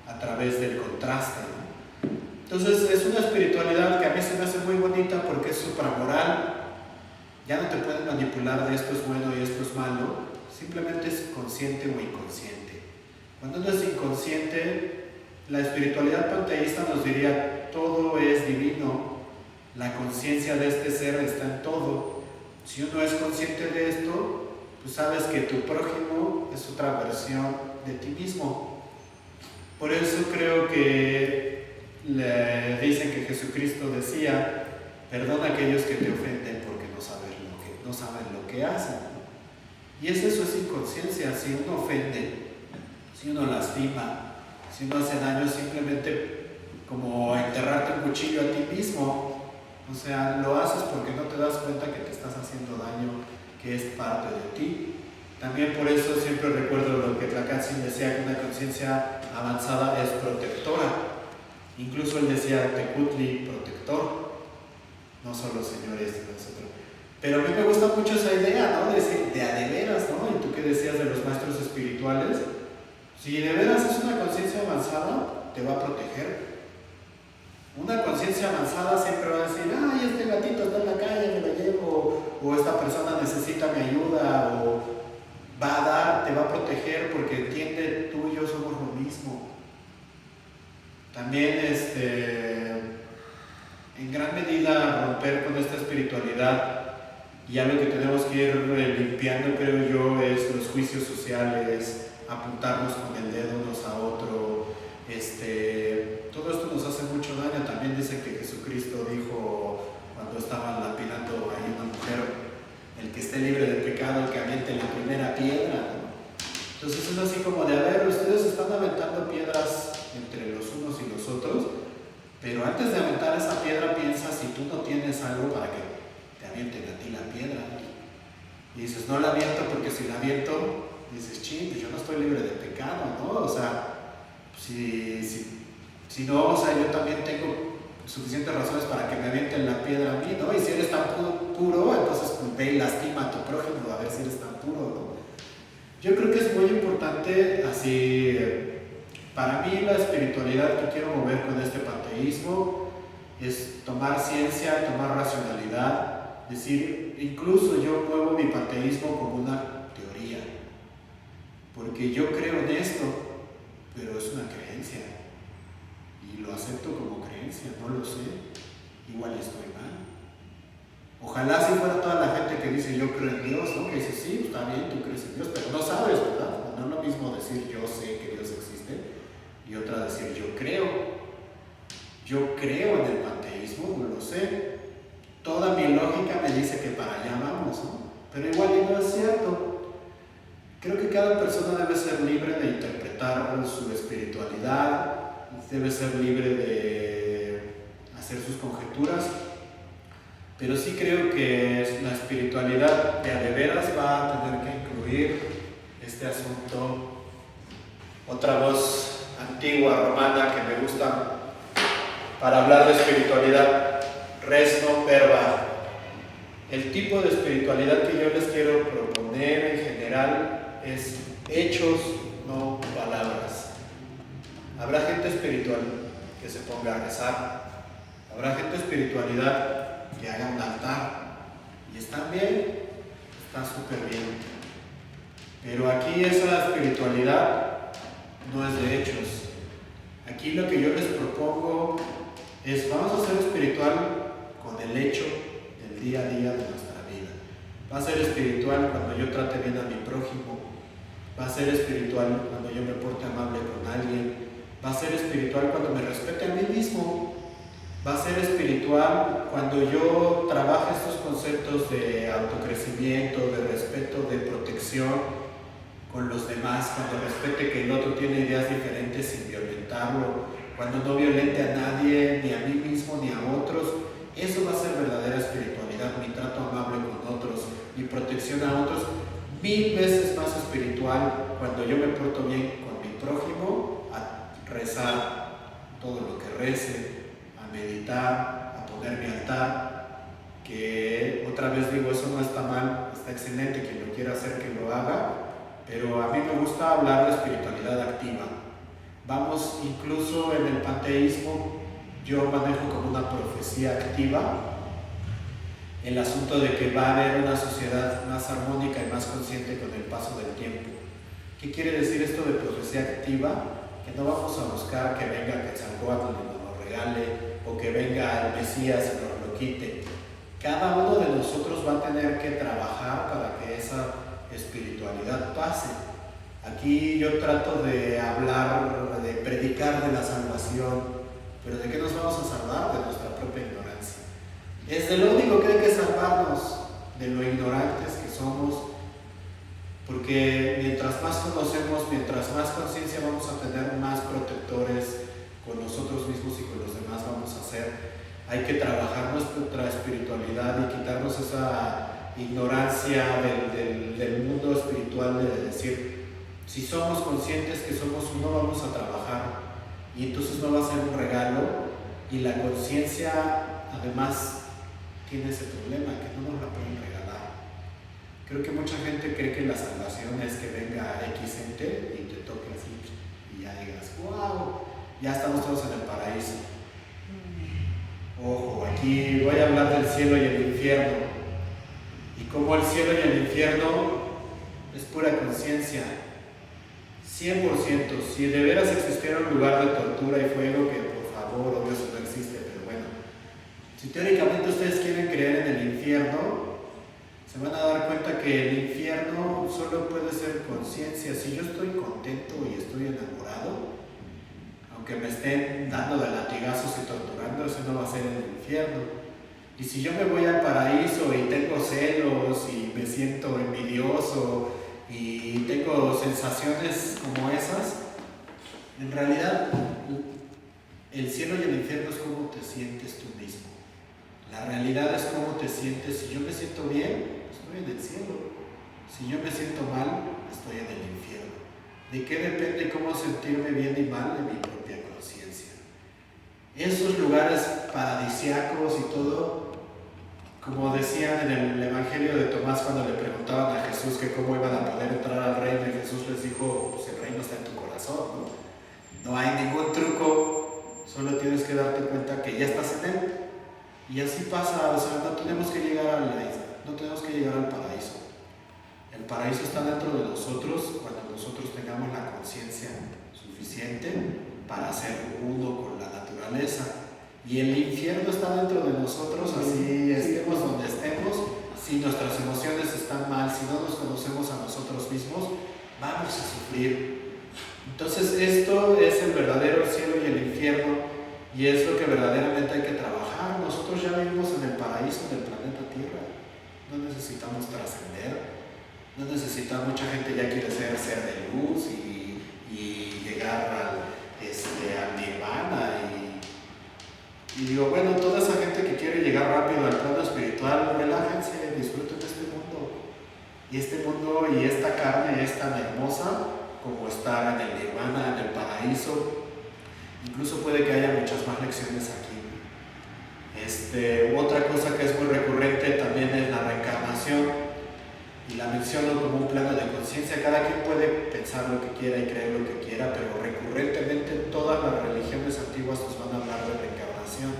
a través del contraste, ¿no? Entonces es una espiritualidad que a mí se me hace muy bonita porque es supramoral. Ya no te pueden manipular de esto es bueno y esto es malo, simplemente es consciente o inconsciente. Cuando uno es inconsciente, la espiritualidad panteísta nos diría todo es divino, la conciencia de este ser está en todo. Si uno es consciente de esto, pues sabes que tu prójimo es otra versión de ti mismo. Por eso creo que le dicen que Jesucristo decía, perdona a aquellos que te ofenden porque no saben lo que hacen. Y eso es inconsciencia. Si uno ofende, si uno lastima, si uno hace daño, simplemente como enterrarte un cuchillo a ti mismo. O sea, lo haces porque no te das cuenta que te estás haciendo daño, que es parte de ti. También por eso siempre recuerdo lo que Tlakatzin decía, que una conciencia avanzada es protectora. Incluso él decía Tecutli, protector, no solo señores de nosotros. Pero a mí me gusta mucho esa idea, ¿no? De decir, de a de veras, ¿no? Y tú que decías de los maestros espirituales, si de veras es una conciencia avanzada, te va a proteger. Una conciencia avanzada siempre va a decir, este gatito está en la calle, me lo llevo, o esta persona necesita mi ayuda, o va a dar, te va a proteger porque entiende tú y yo somos lo mismo. También en gran medida romper con esta espiritualidad, y algo que tenemos que ir limpiando, creo yo, es los juicios sociales, apuntarnos con el dedo unos a otro. Todo esto nos hace mucho daño. También dicen que Jesucristo dijo cuando estaban lapidando a una mujer, el que esté libre de pecado, que aviente la primera piedra, ¿no? Entonces es así como de, ustedes están aventando piedras entre los unos y los otros, pero antes de aventar esa piedra piensa si tú no tienes algo para que te avienten a ti la piedra. Y dices, no la aviento porque si la aviento, dices, pues yo no estoy libre de pecado, ¿no? O sea, si no, o sea, yo también tengo suficientes razones para que me avienten la piedra a mí, ¿no? Y si eres tan puro, entonces pues, ve y lastima a tu prójimo a ver si eres tan puro, ¿no? Yo creo que es muy importante, así, para mí la espiritualidad que quiero mover con este panteísmo es tomar ciencia, tomar racionalidad, decir, incluso yo muevo mi panteísmo como una teoría, porque yo creo en esto, pero es una creencia, y lo acepto como creencia, no lo sé, igual estoy mal. Ojalá si fuera toda la gente que dice yo creo en Dios, ¿no? Que dice, sí, está bien, tú crees en Dios, pero no sabes, ¿verdad? No es lo mismo decir yo sé que Dios existe y otra decir yo creo. Yo creo en el panteísmo, no lo sé. Toda mi lógica me dice que para allá vamos, ¿no? Pero igual no es cierto. Creo que cada persona debe ser libre de interpretar su espiritualidad, debe ser libre de hacer sus conjeturas, pero sí creo que la espiritualidad de veras va a tener que incluir este asunto. Otra voz antigua romana que me gusta para hablar de espiritualidad, res non verba. El tipo de espiritualidad que yo les quiero proponer en general es hechos, no palabras. Habrá gente espiritual que se ponga a rezar, habrá gente espiritualidad que haga un altar, y están bien, está súper bien. Pero aquí esa espiritualidad no es de hechos. Aquí lo que yo les propongo es, vamos a ser espiritual con el hecho del día a día de nuestra vida. Va a ser espiritual cuando yo trate bien a mi prójimo, va a ser espiritual cuando yo me porte amable con alguien, va a ser espiritual cuando me respete a mí mismo, va a ser espiritual cuando yo trabaje estos conceptos de autocrecimiento, de respeto, de protección con los demás, cuando respete que el otro tiene ideas diferentes sin violentarlo, cuando no violente a nadie, ni a mí mismo, ni a otros. Eso va a ser verdadera espiritualidad, mi trato amable con otros, mi protección a otros, 1000 veces más espiritual cuando yo me porto bien con mi prójimo, a rezar todo lo que rece, a meditar, a poner mi altar, que otra vez digo, eso no está mal, está excelente, quien lo quiera hacer que lo haga, pero a mí me gusta hablar de espiritualidad activa. Vamos, incluso en el panteísmo, yo manejo como una profecía activa el asunto de que va a haber una sociedad más armónica y más consciente con el paso del tiempo. ¿Qué quiere decir esto de profecía activa? Que no vamos a buscar que venga Quetzalcóatl y nos lo regale, o que venga el Mesías y nos lo quite. Cada uno de nosotros va a tener que trabajar para que esa espiritualidad pase. Aquí yo trato de hablar, de predicar de la salvación, pero ¿de qué nos vamos a salvar? De nuestra propia ignorancia. Es de lo único que hay que salvarnos, de lo ignorantes que somos, porque mientras más conocemos, mientras más conciencia vamos a tener, más protectores con nosotros mismos y con los demás vamos a ser. Hay que trabajar nuestra espiritualidad y quitarnos esa ignorancia del mundo espiritual, de decir, si somos conscientes que somos uno, vamos a trabajar, y entonces no va a ser un regalo, y la conciencia además tiene ese problema, que no nos la pueden regalar. Creo que mucha gente cree que la salvación es que venga X ente y te toque así y ya digas, wow, ya estamos todos en el paraíso. Ojo, aquí voy a hablar del cielo y el infierno. Y como el cielo y el infierno es pura conciencia, 100%. Si de veras existiera un lugar de tortura y fuego, que por favor, obvio eso no existe, pero bueno, si teóricamente ustedes quieren creer en el infierno, se van a dar cuenta que el infierno solo puede ser conciencia. Si yo estoy contento y estoy enamorado, aunque me estén dando de latigazos y torturando, eso no va a ser el infierno. Y si yo me voy al paraíso y tengo celos y me siento envidioso y tengo sensaciones como esas, en realidad el cielo y el infierno es cómo te sientes tú mismo. La realidad es cómo te sientes. Si yo me siento bien, estoy en el cielo. Si yo me siento mal, estoy en el infierno. ¿De qué depende cómo sentirme bien y mal? De mi propia conciencia. Esos lugares paradisíacos y todo, como decían en el Evangelio de Tomás cuando le preguntaban a Jesús que cómo iban a poder entrar al reino, y Jesús les dijo, pues el reino está en tu corazón, ¿no? No hay ningún truco, solo tienes que darte cuenta que ya estás en él. Y así pasa, o sea, no tenemos que llegar a la isla, no tenemos que llegar al paraíso. El paraíso está dentro de nosotros cuando nosotros tengamos la conciencia suficiente para ser uno con la naturaleza. Y el infierno está dentro de nosotros, así estemos donde estemos. Si nuestras emociones están mal, si no nos conocemos a nosotros mismos, vamos a sufrir. Entonces esto es el verdadero cielo y el infierno, y es lo que verdaderamente hay que trabajar. Nosotros ya vivimos en el paraíso del planeta Tierra, no necesitamos trascender, no necesitamos, mucha gente ya quiere ser de luz y llegar al nirvana, y digo, bueno, toda esa gente que quiere llegar rápido al plano espiritual, relájense, disfruten de este mundo. Y este mundo y esta carne es tan hermosa como estar en el nirvana, en el paraíso. Incluso puede que haya muchas más lecciones aquí. Otra cosa que es muy recurrente también es la reencarnación. y la menciono como un plano de conciencia. Cada quien puede pensar lo que quiera y creer lo que quiera, pero recurrentemente todas las religiones antiguas nos van a hablar de reencarnación.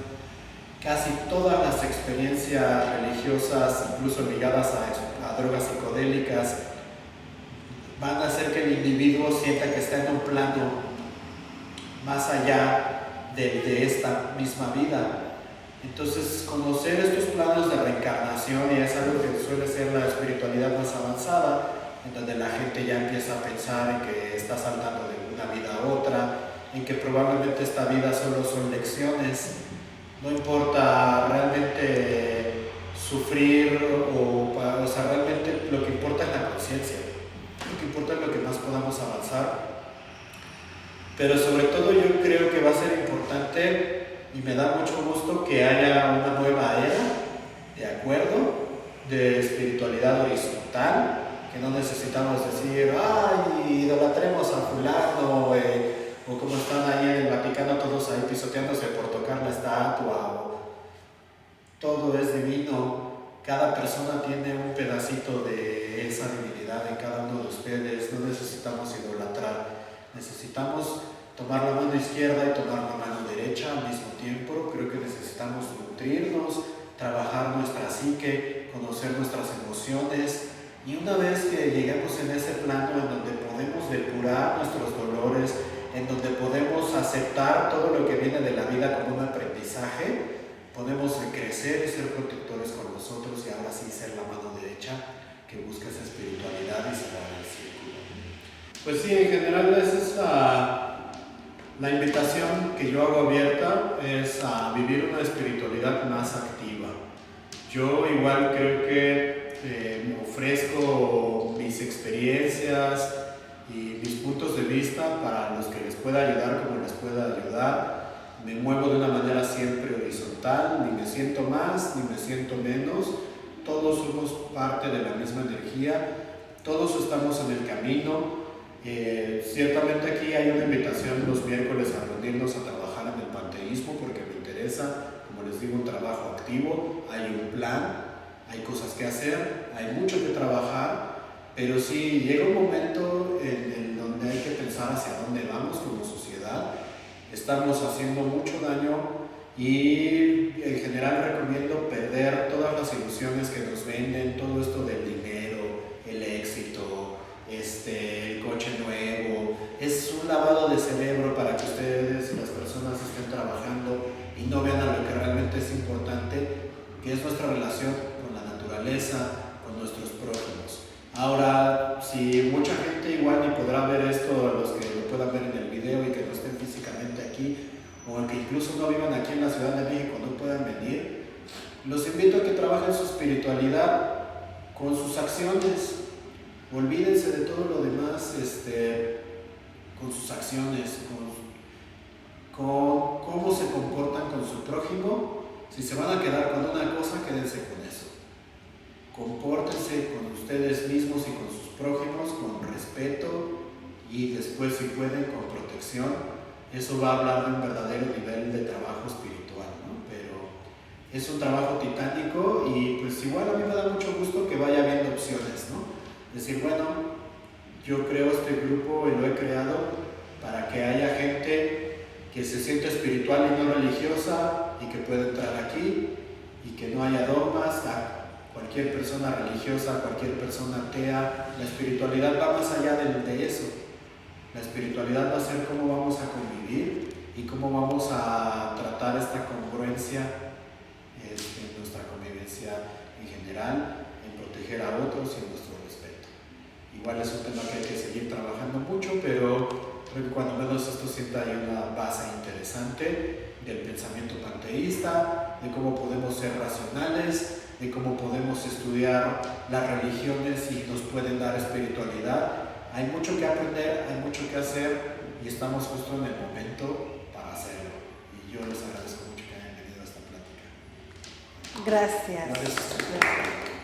Casi todas las experiencias religiosas, incluso ligadas a drogas psicodélicas, van a hacer que el individuo sienta que está en un plano más allá de esta misma vida. Entonces, conocer estos planos de reencarnación, y es algo que suele ser la espiritualidad más avanzada, en donde la gente ya empieza a pensar en que está saltando de una vida a otra, en que probablemente esta vida solo son lecciones, no importa realmente sufrir, o sea, realmente lo que importa es la conciencia, lo que importa es lo que más podamos avanzar. Pero sobre todo yo creo que va a ser importante, y me da mucho gusto que haya una nueva era, de acuerdo, de espiritualidad horizontal, que no necesitamos decir, ay, idolatremos a fulano, o como están ahí en el Vaticano todos ahí pisoteándose por tocar la estatua, o todo es divino. Cada persona tiene un pedacito de esa divinidad en cada uno de ustedes. No necesitamos idolatrar, necesitamos tomar la mano izquierda y tomar la mano derecha al mismo tiempo. Creo que necesitamos nutrirnos, trabajar nuestra psique, conocer nuestras emociones, y una vez que lleguemos en ese plano en donde podemos depurar nuestros dolores, en donde podemos aceptar todo lo que viene de la vida como un aprendizaje, podemos crecer y ser protectores con nosotros, y ahora sí ser la mano derecha que busca esa espiritualidad y cerrar el círculo. Pues sí, en general esa es la invitación que yo hago abierta, es a vivir una espiritualidad más activa. Yo igual creo que ofrezco mis experiencias y mis puntos de vista para los que les pueda ayudar como les pueda ayudar. Me muevo de una manera siempre horizontal, ni me siento más ni me siento menos. Todos somos parte de la misma energía, todos estamos en el camino. Ciertamente aquí hay una invitación los miércoles a reunirnos a trabajar en el panteísmo, porque me interesa, como les digo, un trabajo activo, hay un plan, hay cosas que hacer, hay mucho que trabajar, pero sí llega un momento en donde hay que pensar hacia dónde vamos como sociedad. Estamos haciendo mucho daño, y en general recomiendo perder todas las ilusiones que nos venden, todo esto del dinero, el éxito, el coche nuevo. Es un lavado de cerebro para que ustedes, las personas, estén trabajando y no vean a lo que realmente es importante, que es nuestra relación con la naturaleza, con nuestros prójimos. Ahora, si mucha gente igual ni podrá ver esto, a los que lo puedan ver en el video y que no estén físicamente aquí, o que incluso no vivan aquí en la Ciudad de México, no puedan venir, los invito a que trabajen su espiritualidad con sus acciones. Olvídense de todo lo demás, con sus acciones, con cómo se comportan con su prójimo. Si se van a quedar con una cosa, quédense con eso. Compórtense con ustedes mismos y con sus prójimos con respeto, y después, si pueden, con protección. Eso va a hablar de un verdadero nivel de trabajo espiritual, ¿no? Pero es un trabajo titánico, y pues igual a mí me da mucho gusto que vaya habiendo opciones, ¿no? Decir, bueno, yo creo este grupo y lo he creado para que haya gente que se sienta espiritual y no religiosa, y que pueda entrar aquí, y que no haya dogmas. A cualquier persona religiosa, cualquier persona atea, la espiritualidad va más allá de eso. La espiritualidad va a ser cómo vamos a convivir y cómo vamos a tratar esta congruencia en nuestra convivencia en general, en proteger a otros y en nuestro respeto. Igual es un tema que hay que seguir trabajando mucho, pero creo que cuando menos esto sienta hay una base interesante del pensamiento panteísta, de cómo podemos ser racionales, de cómo podemos estudiar las religiones y nos pueden dar espiritualidad. Hay mucho que aprender, hay mucho que hacer, y estamos justo en el momento para hacerlo. Y yo les agradezco mucho que hayan venido a esta plática. Gracias. Gracias.